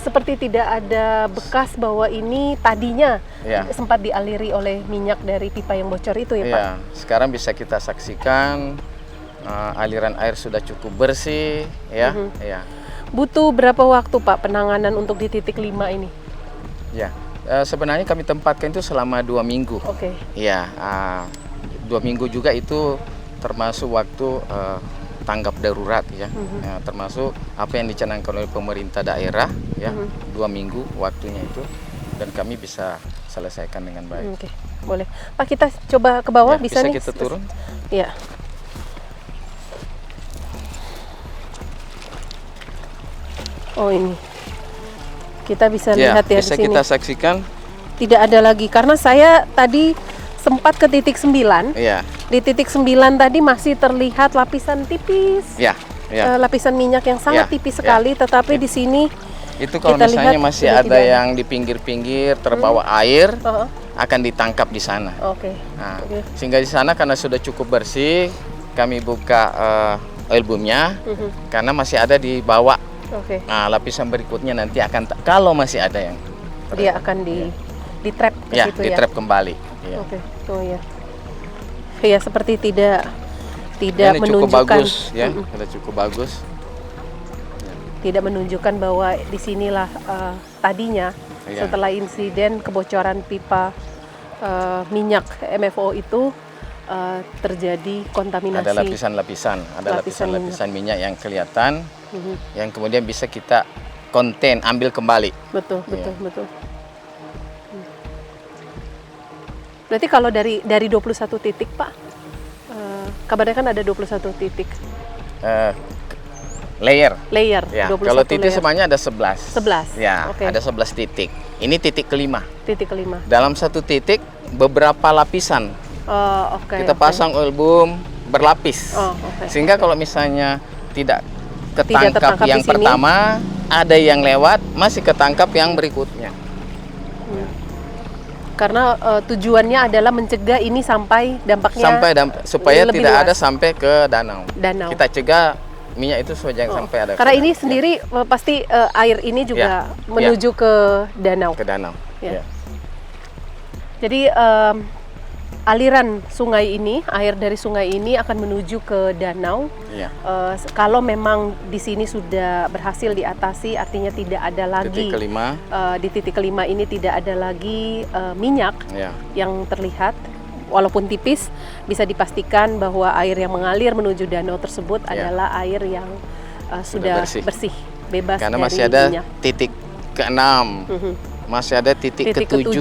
seperti tidak ada bekas bahwa ini tadinya sempat dialiri oleh minyak dari pipa yang bocor itu ya Pak. Sekarang bisa kita saksikan aliran air sudah cukup bersih ya. Butuh berapa waktu Pak penanganan untuk di titik 5 ini? Sebenarnya kami tempatkan itu selama 2 minggu. 2 minggu juga itu termasuk waktu tanggap darurat ya. Termasuk apa yang dicanangkan oleh pemerintah daerah ya. 2 minggu waktunya itu dan kami bisa selesaikan dengan baik. Boleh. Pak kita coba ke bawah bisa nih? Kita turun? Iya. Oh ini. Kita bisa lihat ya di sini. Bisa kita saksikan. Tidak ada lagi karena saya tadi sempat ke titik 9. Di titik 9 tadi masih terlihat lapisan tipis. Lapisan minyak yang sangat tipis sekali, tetapi di sini itu kalau misalnya masih ada yang di pinggir-pinggir terbawa air akan ditangkap di sana. Sehingga di sana karena sudah cukup bersih, kami buka oil boomnya karena masih ada di bawah. Nah, lapisan berikutnya nanti akan kalau masih ada yang dia akan di trap ke situ di trap kembali. Seperti tidak ini menunjukkan cukup bagus ya, sudah cukup bagus. Tidak menunjukkan bahwa disinilah tadinya setelah insiden kebocoran pipa minyak MFO itu terjadi kontaminasi. Ada lapisan-lapisan minyak yang kelihatan, yang kemudian bisa kita ambil kembali. Betul. Berarti kalau dari 21 titik Pak, kabarnya kan ada 21 titik. Layer. Ya, Ya, kalau titik layer. semuanya ada 11. 11. Ya, Oke. ada 11 titik. Ini titik kelima. Titik kelima. Dalam satu titik beberapa lapisan. Oke. Kita pasang oil boom berlapis. Oke. Sehingga kalau misalnya tidak tertangkap ketangkap yang di sini. pertama, ada yang lewat, masih ketangkap yang berikutnya. Karena tujuannya adalah mencegah ini sampai dampaknya Supaya lebih tidak luas. ada sampai ke danau. Kita cegah minyak itu jangan sampai ada. Karena ini sendiri pasti air ini juga menuju ke danau. Ke danau. Ya. Jadi aliran sungai ini, air dari sungai ini akan menuju ke danau. Ya. Kalau memang di sini sudah berhasil diatasi, artinya tidak ada lagi Titik kelima. di titik kelima ini tidak ada lagi minyak yang terlihat. Walaupun tipis, bisa dipastikan bahwa air yang mengalir menuju danau tersebut adalah air yang sudah bersih, bebas Karena dari masih ada minyak. titik ke-6, masih ada titik ke-7.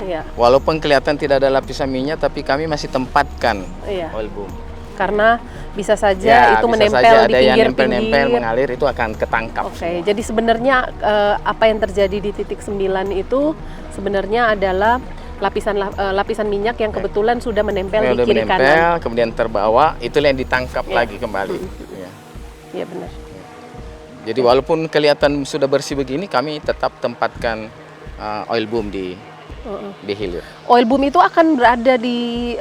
Ya. Walaupun kelihatan tidak ada lapisan minyak, tapi kami masih tempatkan oil boom. Karena bisa saja itu bisa menempel saja di ada yang pinggir-pinggir. nempel mengalir, itu akan ketangkap. Oke, jadi sebenarnya apa yang terjadi di titik 9 itu sebenarnya adalah lapisan minyak yang kebetulan sudah menempel di kiri kanan. Kemudian terbawa, itulah yang ditangkap lagi kembali. Iya benar. Jadi walaupun kelihatan sudah bersih begini, kami tetap tempatkan oil boom di hilir. Oil boom itu akan berada di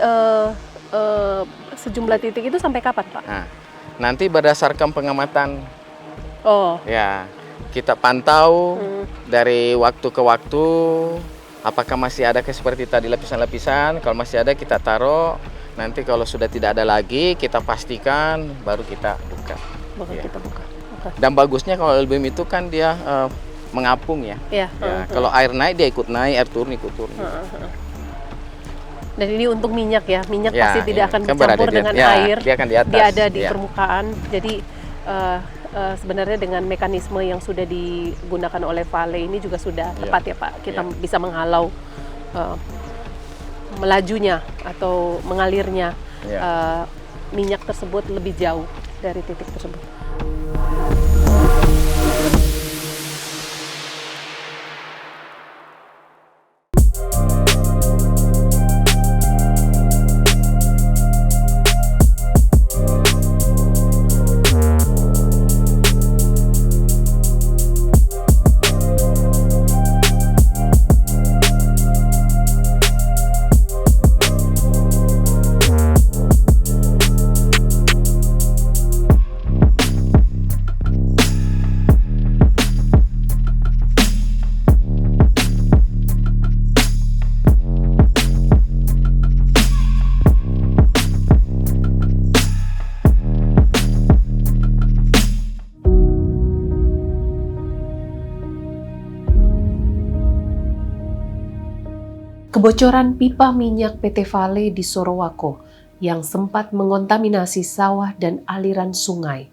sejumlah titik itu sampai kapan, Pak? Nah, nanti berdasarkan pengamatan, ya kita pantau dari waktu ke waktu. Apakah masih ada seperti tadi lapisan-lapisan? Kalau masih ada kita taruh. Nanti kalau sudah tidak ada lagi, kita pastikan baru kita buka. Kita buka. Dan bagusnya kalau oil boom itu kan dia mengapung ya. Kalau air naik dia ikut naik, air turun ikut turun. Dan ini untuk minyak ya. Minyak pasti tidak akan kan bercampur dengan air. Dia akan di atas. Dia ada di permukaan. Jadi sebenarnya dengan mekanisme yang sudah digunakan oleh Vale ini juga sudah tepat ya Pak. Kita bisa menghalau melajunya atau mengalirnya minyak tersebut lebih jauh dari titik tersebut. Kebocoran pipa minyak PT Vale di Sorowako yang sempat mengontaminasi sawah dan aliran sungai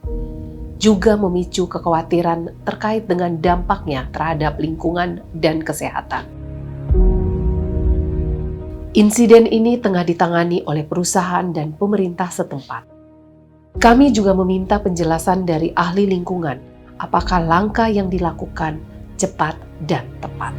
juga memicu kekhawatiran terkait dengan dampaknya terhadap lingkungan dan kesehatan. Insiden ini tengah ditangani oleh perusahaan dan pemerintah setempat. Kami juga meminta penjelasan dari ahli lingkungan, apakah langkah yang dilakukan cepat dan tepat.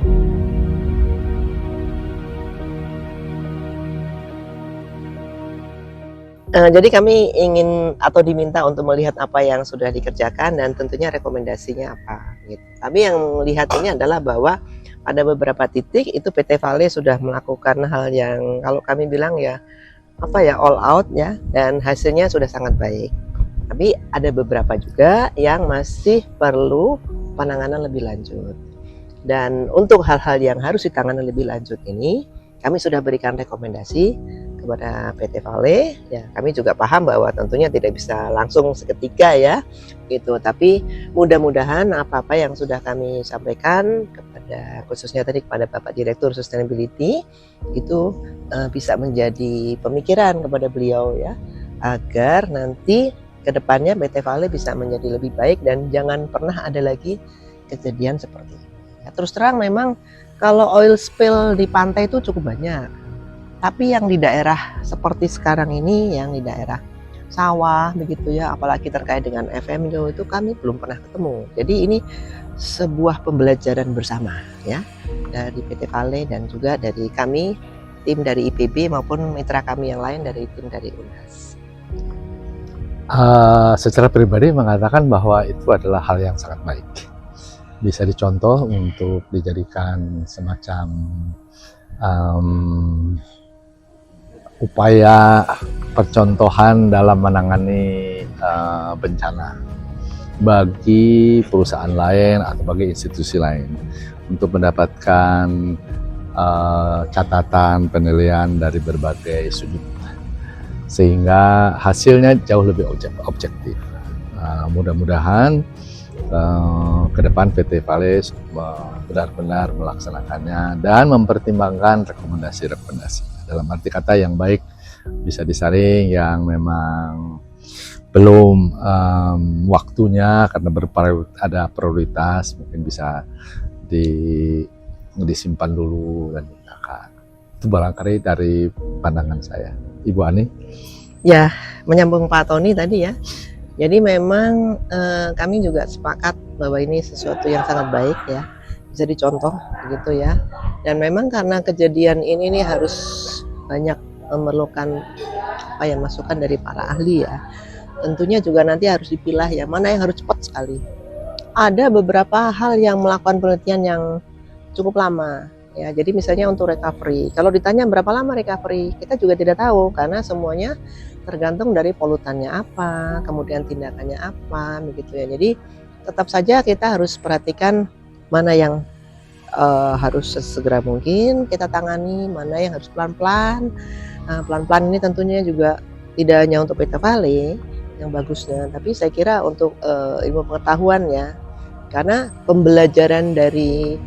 Jadi kami ingin atau diminta untuk melihat apa yang sudah dikerjakan dan tentunya rekomendasinya apa. Gitu. Kami yang melihat ini adalah bahwa pada beberapa titik itu PT Vale sudah melakukan hal yang kalau kami bilang ya all out ya, dan hasilnya sudah sangat baik. Tapi ada beberapa juga yang masih perlu penanganan lebih lanjut. Dan untuk hal-hal yang harus ditangani lebih lanjut ini, kami sudah berikan rekomendasi kepada PT Vale. Ya, kami juga paham bahwa tentunya tidak bisa langsung seketika ya, gitu. Tapi mudah-mudahan apa-apa yang sudah kami sampaikan kepada khususnya tadi kepada Bapak Direktur Sustainability itu bisa menjadi pemikiran kepada beliau ya, agar nanti kedepannya PT Vale bisa menjadi lebih baik dan jangan pernah ada lagi kejadian seperti ini. Ya, terus terang memang kalau oil spill di pantai itu cukup banyak. Tapi yang di daerah seperti sekarang ini, yang di daerah sawah begitu ya, apalagi terkait dengan FMGO itu kami belum pernah ketemu. Jadi ini sebuah pembelajaran bersama ya, dari PT Vale dan juga dari kami, tim dari IPB maupun mitra kami yang lain dari tim dari UNAS. Secara pribadi mengatakan bahwa itu adalah hal yang sangat baik. Bisa dicontoh untuk dijadikan semacam upaya percontohan dalam menangani bencana bagi perusahaan lain atau bagi institusi lain untuk mendapatkan catatan penilaian dari berbagai sudut sehingga hasilnya jauh lebih objektif. Mudah-mudahan ke depan PT Vale benar-benar melaksanakannya dan mempertimbangkan rekomendasi-rekomendasi. Dalam arti kata yang baik bisa disaring, yang memang belum waktunya karena ada prioritas mungkin bisa disimpan dulu dan digunakan. Itu barangkali dari pandangan saya. Ibu Ani? Ya, menyambung Pak Tony tadi ya. Jadi memang kami juga sepakat bahwa ini sesuatu yang sangat baik ya, bisa dicontoh begitu ya. Dan memang karena kejadian ini nih harus banyak memerlukan masukan dari para ahli ya. Tentunya juga nanti harus dipilah yang mana yang harus cepat sekali. Ada beberapa hal yang melakukan penelitian yang cukup lama ya. Jadi misalnya untuk recovery, kalau ditanya berapa lama recovery, kita juga tidak tahu karena semuanya tergantung dari polutannya apa, kemudian tindakannya apa, begitu ya. Jadi tetap saja kita harus perhatikan mana yang harus sesegera mungkin kita tangani, mana yang harus pelan-pelan. Nah, pelan-pelan ini tentunya juga tidak hanya untuk PT Vale yang bagusnya, tapi saya kira untuk ilmu pengetahuan ya, karena pembelajaran dari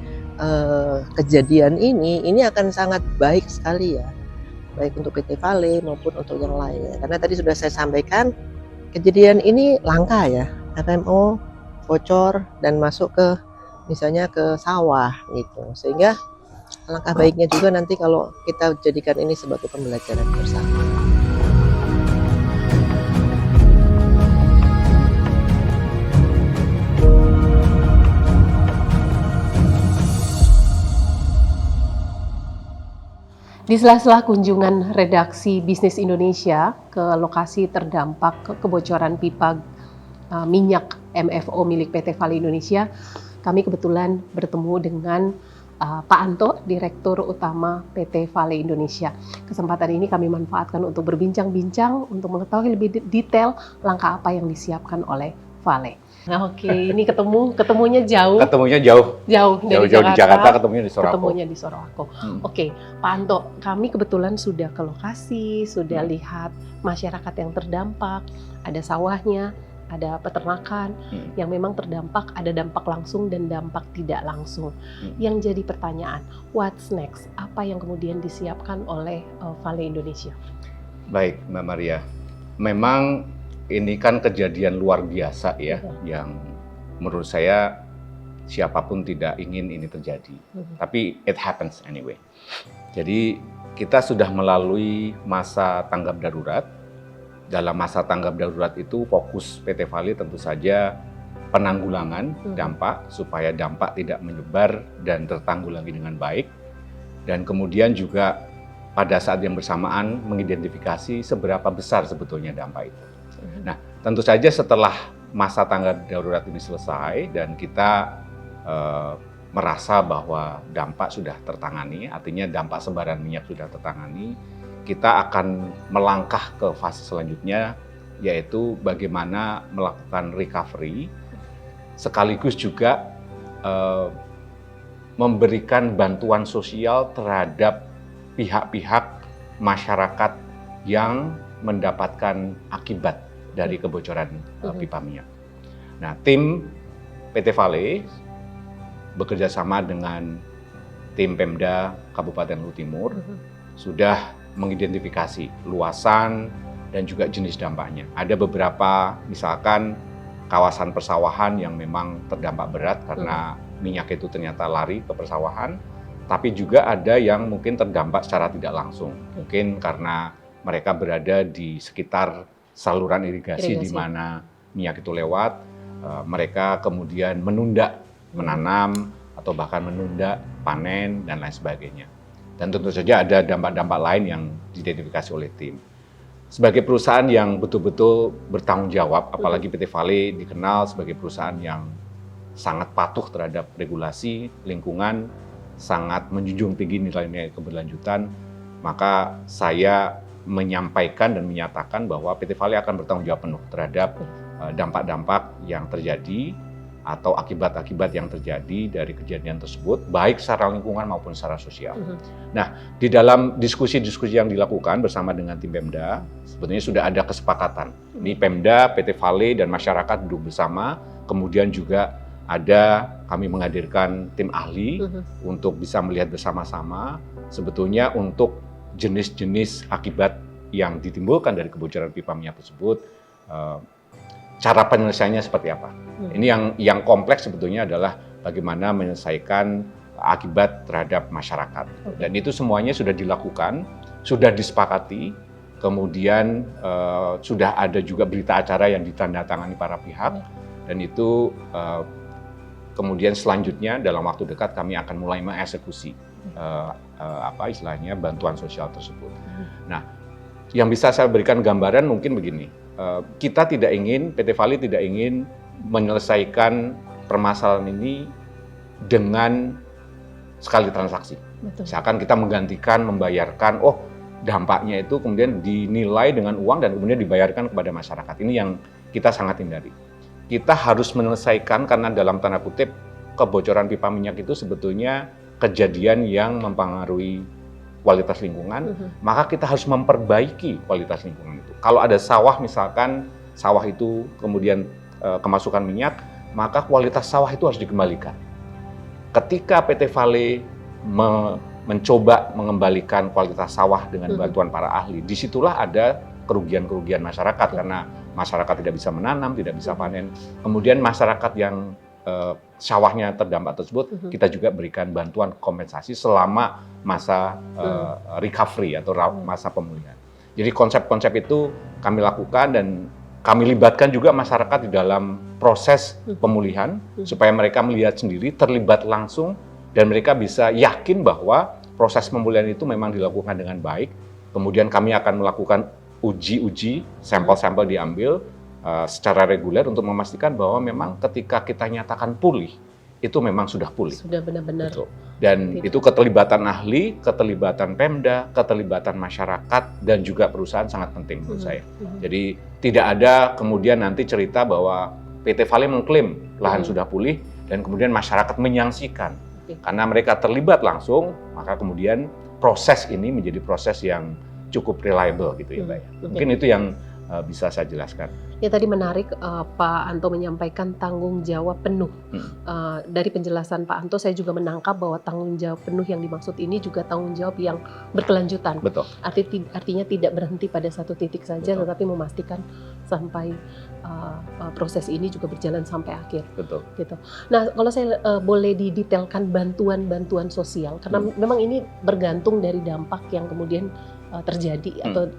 kejadian ini akan sangat baik sekali ya, baik untuk PT Vale maupun untuk yang lainnya. Karena tadi sudah saya sampaikan, kejadian ini langka ya, FMO bocor dan masuk ke misalnya ke sawah gitu. Sehingga alangkah baiknya juga nanti kalau kita jadikan ini sebagai pembelajaran bersama. Di sela-sela kunjungan redaksi Bisnis Indonesia ke lokasi terdampak kebocoran pipa minyak MFO milik PT Vale Indonesia, kami kebetulan bertemu dengan Pak Anto, Direktur Utama PT Vale Indonesia. Kesempatan ini kami manfaatkan untuk berbincang-bincang untuk mengetahui lebih detail langkah apa yang disiapkan oleh Vale. Nah, oke, ini ketemunya jauh. Ketemunya jauh. Jauh dari Jauh di Jakarta, ketemunya di Sorowako. Ketemunya di Sorowako. Oke, Pak Anto, kami kebetulan sudah ke lokasi, sudah lihat masyarakat yang terdampak, ada sawahnya, ada peternakan yang memang terdampak, ada dampak langsung dan dampak tidak langsung. Yang jadi pertanyaan, what's next? Apa yang kemudian disiapkan oleh Vale Indonesia? Baik, Mbak Maria. Memang ini kan kejadian luar biasa ya, yang menurut saya siapapun tidak ingin ini terjadi. Tapi it happens anyway. Jadi kita sudah melalui masa tanggap darurat. Dalam masa tanggap darurat itu fokus PT Vale tentu saja penanggulangan dampak supaya dampak tidak menyebar dan tertanggulangi dengan baik. Dan kemudian juga pada saat yang bersamaan mengidentifikasi seberapa besar sebetulnya dampak itu. Nah, tentu saja setelah masa tanggap darurat ini selesai dan kita merasa bahwa dampak sudah tertangani, artinya dampak sebaran minyak sudah tertangani, kita akan melangkah ke fase selanjutnya, yaitu bagaimana melakukan recovery, sekaligus juga memberikan bantuan sosial terhadap pihak-pihak masyarakat yang mendapatkan akibat dari kebocoran pipa minyak. Nah, tim PT Vale bekerja sama dengan tim Pemda Kabupaten Luhut Timur sudah mengidentifikasi luasan dan juga jenis dampaknya. Ada beberapa, misalkan kawasan persawahan yang memang terdampak berat karena minyak itu ternyata lari ke persawahan. tapi juga ada yang mungkin terdampak secara tidak langsung. Mungkin karena mereka berada di sekitar saluran irigasi di mana minyak itu lewat, mereka kemudian menunda menanam atau bahkan menunda panen dan lain sebagainya. Dan tentu saja ada dampak-dampak lain yang diidentifikasi oleh tim. Sebagai perusahaan yang betul-betul bertanggung jawab, apalagi PT Vale dikenal sebagai perusahaan yang sangat patuh terhadap regulasi lingkungan, sangat menjunjung tinggi nilai-nilai keberlanjutan, maka saya menyampaikan dan menyatakan bahwa PT Vale akan bertanggung jawab penuh terhadap dampak-dampak yang terjadi atau akibat-akibat yang terjadi dari kejadian tersebut, baik secara lingkungan maupun secara sosial. Nah, di dalam diskusi-diskusi yang dilakukan bersama dengan tim Pemda, sebetulnya sudah ada kesepakatan. Ini Pemda, PT Vale, dan masyarakat duduk bersama, kemudian juga kami menghadirkan tim ahli untuk bisa melihat bersama-sama sebetulnya untuk jenis-jenis akibat yang ditimbulkan dari kebocoran pipa minyak tersebut, cara penyelesaiannya seperti apa. Ini yang kompleks sebetulnya adalah bagaimana menyelesaikan akibat terhadap masyarakat. Dan itu semuanya sudah dilakukan, sudah disepakati, kemudian sudah ada juga berita acara yang ditandatangani para pihak, dan itu kemudian selanjutnya dalam waktu dekat kami akan mulai mengeksekusi istilahnya bantuan sosial tersebut. Nah, yang bisa saya berikan gambaran mungkin begini, kita tidak ingin, PT Vale tidak ingin menyelesaikan permasalahan ini dengan sekali transaksi. Misalkan kita menggantikan, membayarkan, dampaknya itu kemudian dinilai dengan uang dan kemudian dibayarkan kepada masyarakat. Ini yang kita sangat hindari. Kita harus menyelesaikan karena dalam tanda kutip kebocoran pipa minyak itu sebetulnya kejadian yang mempengaruhi kualitas lingkungan, maka kita harus memperbaiki kualitas lingkungan itu. Kalau ada sawah misalkan, sawah itu kemudian kemasukan minyak, maka kualitas sawah itu harus dikembalikan. Ketika PT Vale mencoba mengembalikan kualitas sawah dengan bantuan para ahli, disitulah ada kerugian-kerugian masyarakat karena masyarakat tidak bisa menanam, tidak bisa panen. Kemudian masyarakat yang sawahnya terdampak tersebut, kita juga berikan bantuan kompensasi selama masa recovery atau masa pemulihan. Jadi konsep-konsep itu kami lakukan dan kami libatkan juga masyarakat di dalam proses pemulihan supaya mereka melihat sendiri, terlibat langsung, dan mereka bisa yakin bahwa proses pemulihan itu memang dilakukan dengan baik. Kemudian kami akan melakukan uji-uji, sampel-sampel diambil secara reguler untuk memastikan bahwa memang ketika kita nyatakan pulih, itu memang sudah pulih. Sudah benar-benar. Dan itu keterlibatan ahli, keterlibatan Pemda, keterlibatan masyarakat, dan juga perusahaan sangat penting menurut saya. Jadi tidak ada kemudian nanti cerita bahwa PT Vale mengklaim lahan sudah pulih, dan kemudian masyarakat menyangsikan. Karena mereka terlibat langsung, maka kemudian proses ini menjadi proses yang cukup reliable gitu ya Mbak. Mungkin itu yang bisa saya jelaskan. Ya tadi menarik Pak Anto menyampaikan tanggung jawab penuh. Dari penjelasan Pak Anto saya juga menangkap bahwa tanggung jawab penuh yang dimaksud ini juga tanggung jawab yang berkelanjutan. Betul. Artinya tidak berhenti pada satu titik saja, tetapi memastikan sampai proses ini juga berjalan sampai akhir. Betul. Gitu. Nah kalau saya boleh didetailkan bantuan-bantuan sosial, karena memang ini bergantung dari dampak yang kemudian terjadi atau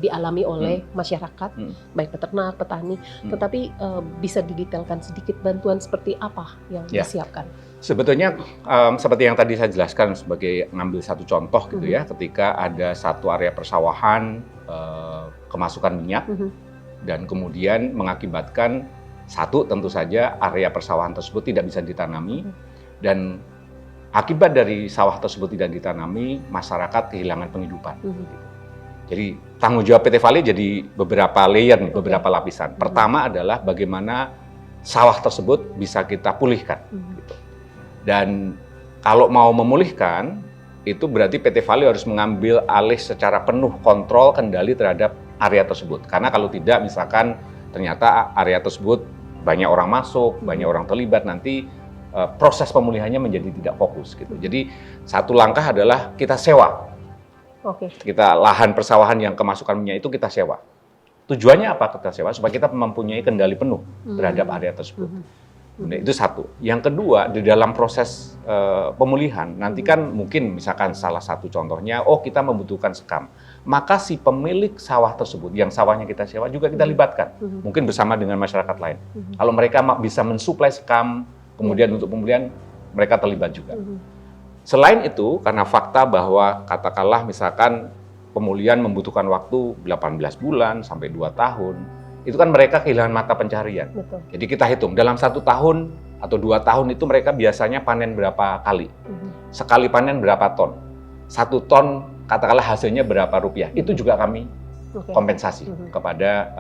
dialami oleh masyarakat, baik peternak, petani, tetapi bisa didetailkan sedikit bantuan seperti apa yang disiapkan? Sebetulnya seperti yang tadi saya jelaskan sebagai ngambil satu contoh gitu ya, ketika ada satu area persawahan kemasukan minyak dan kemudian mengakibatkan satu tentu saja area persawahan tersebut tidak bisa ditanami dan akibat dari sawah tersebut tidak ditanami, masyarakat kehilangan penghidupan. Jadi tanggung jawab PT Vale jadi beberapa layer nih, beberapa lapisan. Pertama adalah bagaimana sawah tersebut bisa kita pulihkan. Gitu. Dan kalau mau memulihkan, itu berarti PT Vale harus mengambil alih secara penuh kontrol kendali terhadap area tersebut. Karena kalau tidak, misalkan ternyata area tersebut banyak orang masuk, banyak orang terlibat, nanti proses pemulihannya menjadi tidak fokus gitu. Jadi satu langkah adalah kita sewa. Kita lahan persawahan yang kemasukan minyak itu kita sewa. Tujuannya apa kita sewa? Supaya kita mempunyai kendali penuh terhadap area tersebut. Itu satu. Yang kedua, di dalam proses pemulihan, nanti kan mungkin misalkan salah satu contohnya, kita membutuhkan sekam. Maka si pemilik sawah tersebut, yang sawahnya kita sewa juga kita libatkan. Mungkin bersama dengan masyarakat lain. Kalau mereka bisa mensuplai sekam, kemudian untuk pemulihan, mereka terlibat juga. Selain itu, karena fakta bahwa katakanlah misalkan pemulihan membutuhkan waktu 18 bulan sampai 2 tahun, itu kan mereka kehilangan mata pencarian. Betul. Jadi kita hitung, dalam 1 tahun atau 2 tahun itu mereka biasanya panen berapa kali. Sekali panen berapa ton. 1 ton katakanlah hasilnya berapa rupiah. Itu juga kami kompensasi kepada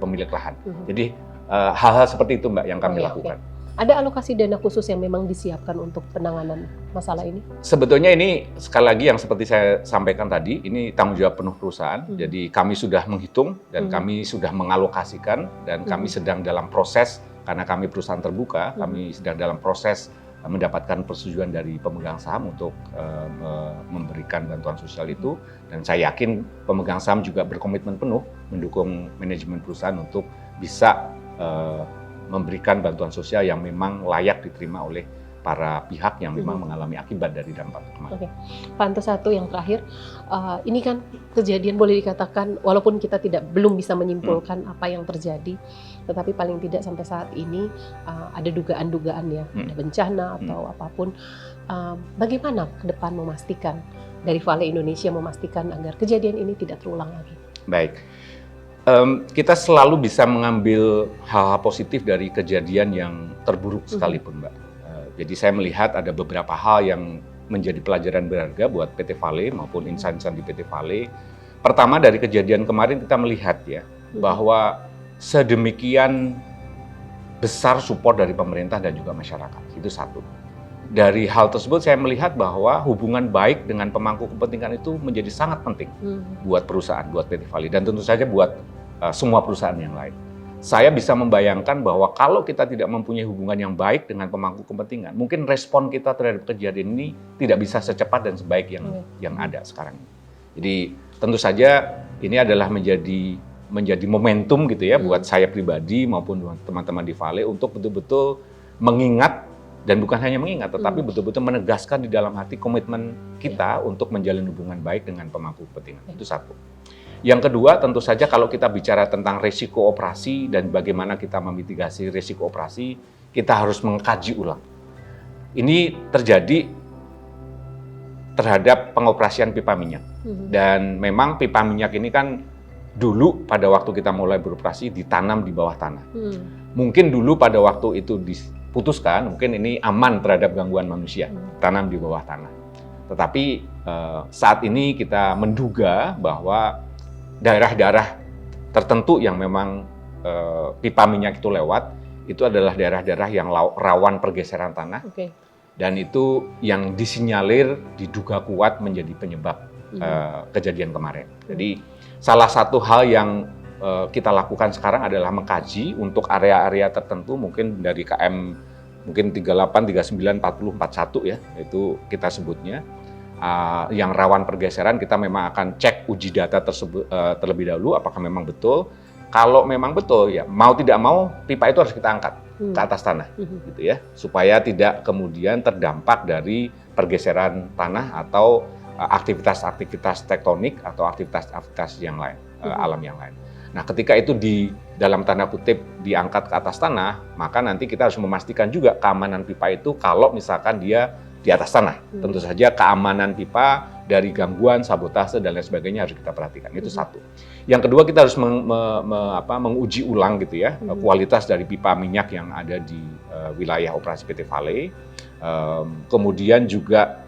pemilik lahan. Jadi hal-hal seperti itu Mbak yang kami lakukan. Ada alokasi dana khusus yang memang disiapkan untuk penanganan masalah ini? Sebetulnya ini sekali lagi yang seperti saya sampaikan tadi, ini tanggung jawab penuh perusahaan. Jadi kami sudah menghitung dan kami sudah mengalokasikan dan kami sedang dalam proses, karena kami perusahaan terbuka, kami sedang dalam proses mendapatkan persetujuan dari pemegang saham untuk memberikan bantuan sosial itu. Dan saya yakin pemegang saham juga berkomitmen penuh mendukung manajemen perusahaan untuk bisa memberikan bantuan sosial yang memang layak diterima oleh para pihak yang memang mengalami akibat dari dampak kemarin. Pak Anto, satu yang terakhir, ini kan kejadian boleh dikatakan walaupun kita belum bisa menyimpulkan apa yang terjadi, tetapi paling tidak sampai saat ini ada dugaan-dugaan ya, ada bencana atau apapun. Bagaimana ke depan memastikan dari Vale Indonesia memastikan agar kejadian ini tidak terulang lagi? Baik. Kita selalu bisa mengambil hal-hal positif dari kejadian yang terburuk sekalipun, Mbak. Jadi saya melihat ada beberapa hal yang menjadi pelajaran berharga buat PT Vale maupun insan-insan di PT Vale. Pertama, dari kejadian kemarin kita melihat ya bahwa sedemikian besar support dari pemerintah dan juga masyarakat. Itu satu. Dari hal tersebut saya melihat bahwa hubungan baik dengan pemangku kepentingan itu menjadi sangat penting buat perusahaan, buat PT Vale, dan tentu saja buat semua perusahaan yang lain. Saya bisa membayangkan bahwa kalau kita tidak mempunyai hubungan yang baik dengan pemangku kepentingan, mungkin respon kita terhadap kejadian ini tidak bisa secepat dan sebaik yang ada sekarang. Jadi tentu saja ini adalah menjadi momentum gitu ya buat saya pribadi maupun teman-teman di Vale untuk betul-betul mengingat. Dan bukan hanya mengingat, tetapi betul-betul menegaskan di dalam hati komitmen kita untuk menjalin hubungan baik dengan pemangku kepentingan. Itu satu. Yang kedua, tentu saja kalau kita bicara tentang risiko operasi dan bagaimana kita memitigasi risiko operasi, kita harus mengkaji ulang. Ini terjadi terhadap pengoperasian pipa minyak. Dan memang pipa minyak ini kan dulu pada waktu kita mulai beroperasi ditanam di bawah tanah. Mungkin dulu pada waktu itu putuskan mungkin ini aman terhadap gangguan manusia, tanam di bawah tanah. Tetapi saat ini kita menduga bahwa daerah-daerah tertentu yang memang pipa minyak itu lewat, itu adalah daerah-daerah yang rawan pergeseran tanah. Dan itu yang disinyalir diduga kuat menjadi penyebab kejadian kemarin. Jadi salah satu hal yang kita lakukan sekarang adalah mengkaji untuk area-area tertentu mungkin dari KM mungkin 38, 39, 40, 41 ya, itu kita sebutnya yang rawan pergeseran. Kita memang akan cek uji data tersebut terlebih dahulu apakah memang betul. Kalau memang betul ya mau tidak mau pipa itu harus kita angkat ke atas tanah gitu ya, supaya tidak kemudian terdampak dari pergeseran tanah atau aktivitas-aktivitas tektonik atau aktivitas-aktivitas yang lain, alam yang lain. Nah, ketika itu di dalam tanda kutip diangkat ke atas tanah, maka nanti kita harus memastikan juga keamanan pipa itu kalau misalkan dia di atas tanah. Tentu saja keamanan pipa dari gangguan, sabotase, dan lain sebagainya harus kita perhatikan. Itu satu. Yang kedua, kita harus menguji ulang gitu ya, kualitas dari pipa minyak yang ada di wilayah operasi PT Vale. Kemudian juga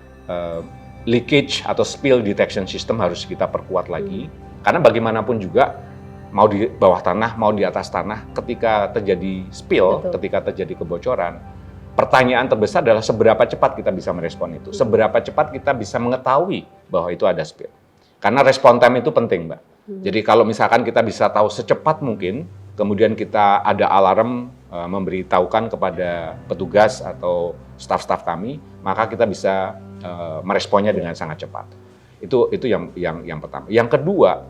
leakage atau spill detection system harus kita perkuat lagi. Karena bagaimanapun juga, mau di bawah tanah, mau di atas tanah, ketika terjadi spill, ketika terjadi kebocoran, pertanyaan terbesar adalah seberapa cepat kita bisa merespon itu, seberapa cepat kita bisa mengetahui bahwa itu ada spill. Karena respon time itu penting, Mbak. Jadi kalau misalkan kita bisa tahu secepat mungkin, kemudian kita ada alarm memberitahukan kepada petugas atau staf-staf kami, maka kita bisa meresponnya dengan sangat cepat. Itu yang pertama. Yang kedua,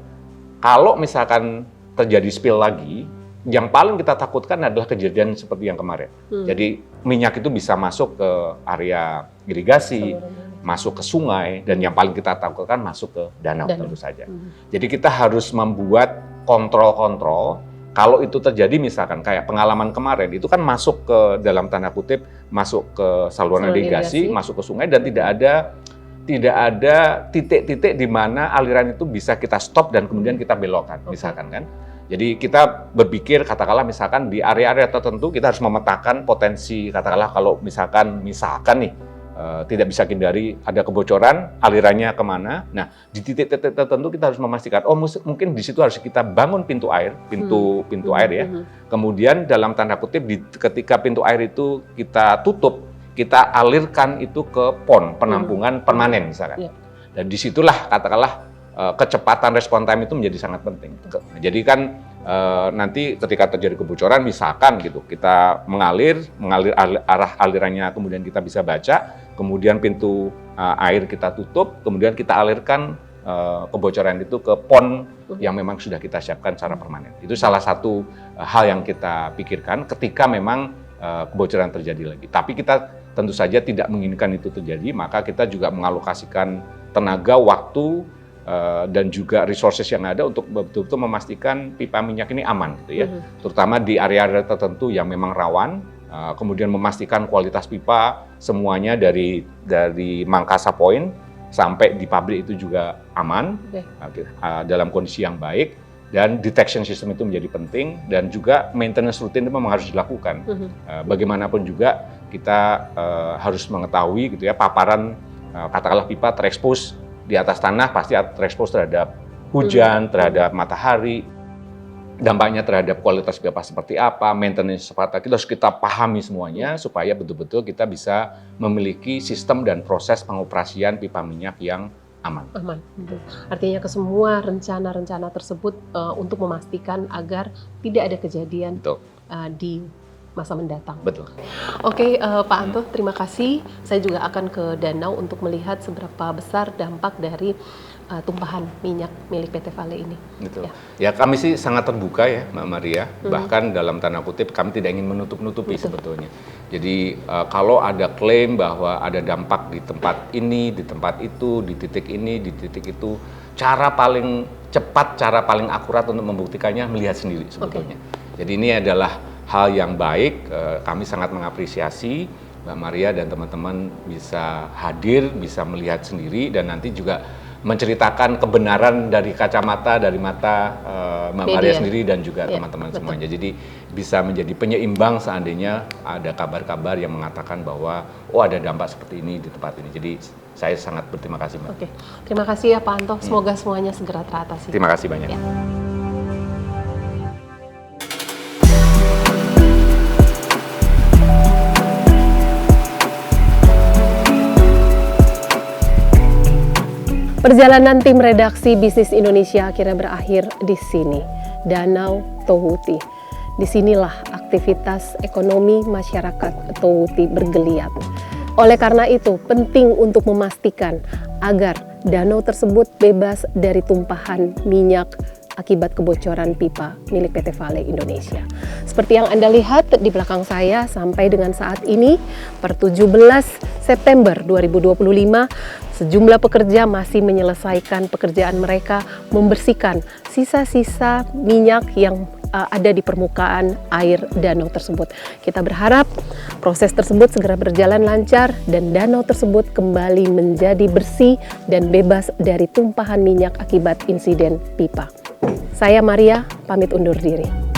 kalau misalkan terjadi spill lagi, yang paling kita takutkan adalah kejadian seperti yang kemarin. Jadi minyak itu bisa masuk ke area irigasi, masuk ke sungai, dan yang paling kita takutkan masuk ke danau tentu saja. Jadi kita harus membuat kontrol-kontrol. Kalau itu terjadi misalkan kayak pengalaman kemarin, itu kan masuk ke dalam tanda kutip, masuk ke saluran irigasi, masuk ke sungai, dan tidak ada titik-titik di mana aliran itu bisa kita stop dan kemudian kita belokkan, misalkan kan. Jadi kita berpikir katakanlah misalkan di area-area tertentu kita harus memetakan potensi, katakanlah kalau misalkan nih tidak bisa hindari ada kebocoran, alirannya kemana. Nah, di titik-titik tertentu kita harus memastikan, mungkin di situ harus kita bangun pintu air air ya. Kemudian dalam tanda kutip ketika pintu air itu kita tutup, kita alirkan itu ke pon, penampungan permanen misalkan. Dan disitulah katakanlah kecepatan respon time itu menjadi sangat penting. Jadi kan nanti ketika terjadi kebocoran misalkan gitu, kita mengalir arah alirannya, kemudian kita bisa baca, kemudian pintu air kita tutup, kemudian kita alirkan kebocoran itu ke pon yang memang sudah kita siapkan secara permanen. Itu salah satu hal yang kita pikirkan ketika memang kebocoran terjadi lagi. Tapi kita tentu saja tidak menginginkan itu terjadi, maka kita juga mengalokasikan tenaga, waktu, dan juga resources yang ada untuk betul-betul memastikan pipa minyak ini aman gitu ya. Terutama di area-area tertentu yang memang rawan, kemudian memastikan kualitas pipa semuanya dari Mangkasa Point sampai di pabrik itu juga aman, dalam kondisi yang baik, dan detection system itu menjadi penting, dan juga maintenance rutin itu memang harus dilakukan. Bagaimanapun juga kita harus mengetahui gitu ya, paparan katakanlah pipa terekspos di atas tanah, pasti terekspos terhadap hujan, terhadap matahari, dampaknya terhadap kualitas pipa seperti apa, maintenance seperti apa, harus kita pahami semuanya supaya betul-betul kita bisa memiliki sistem dan proses pengoperasian pipa minyak yang aman. Artinya ke semua rencana-rencana tersebut untuk memastikan agar tidak ada kejadian di masa mendatang. Betul. Oke, Pak Anto, terima kasih. Saya juga akan ke danau untuk melihat seberapa besar dampak dari tumpahan minyak milik PT Vale ini. Betul. Ya kami sih sangat terbuka ya, Mbak Maria. Bahkan dalam tanda kutip kami tidak ingin menutup-nutupi sebetulnya. Jadi kalau ada klaim bahwa ada dampak di tempat ini, di tempat itu, di titik ini, di titik itu, cara paling cepat, cara paling akurat untuk membuktikannya melihat sendiri sebetulnya. Jadi ini adalah hal yang baik, kami sangat mengapresiasi Mbak Maria dan teman-teman bisa hadir, bisa melihat sendiri, dan nanti juga menceritakan kebenaran dari kacamata, dari mata Mbak Maria sendiri dan juga teman-teman semuanya. Jadi bisa menjadi penyeimbang seandainya ada kabar-kabar yang mengatakan bahwa ada dampak seperti ini di tempat ini. Jadi saya sangat berterima kasih, Mbak. Oke, terima kasih ya Pak Anto. Semoga semuanya segera teratasi. Terima kasih banyak. Perjalanan tim redaksi Bisnis Indonesia akhirnya berakhir di sini, Danau Tohuti. Disinilah aktivitas ekonomi masyarakat Tohuti bergeliat. Oleh karena itu, penting untuk memastikan agar danau tersebut bebas dari tumpahan minyak akibat kebocoran pipa milik PT Vale Indonesia. Seperti yang Anda lihat di belakang saya, sampai dengan saat ini, per 17 September 2025, sejumlah pekerja masih menyelesaikan pekerjaan mereka membersihkan sisa-sisa minyak yang ada di permukaan air danau tersebut. Kita berharap proses tersebut segera berjalan lancar dan danau tersebut kembali menjadi bersih dan bebas dari tumpahan minyak akibat insiden pipa. Saya Maria, pamit undur diri.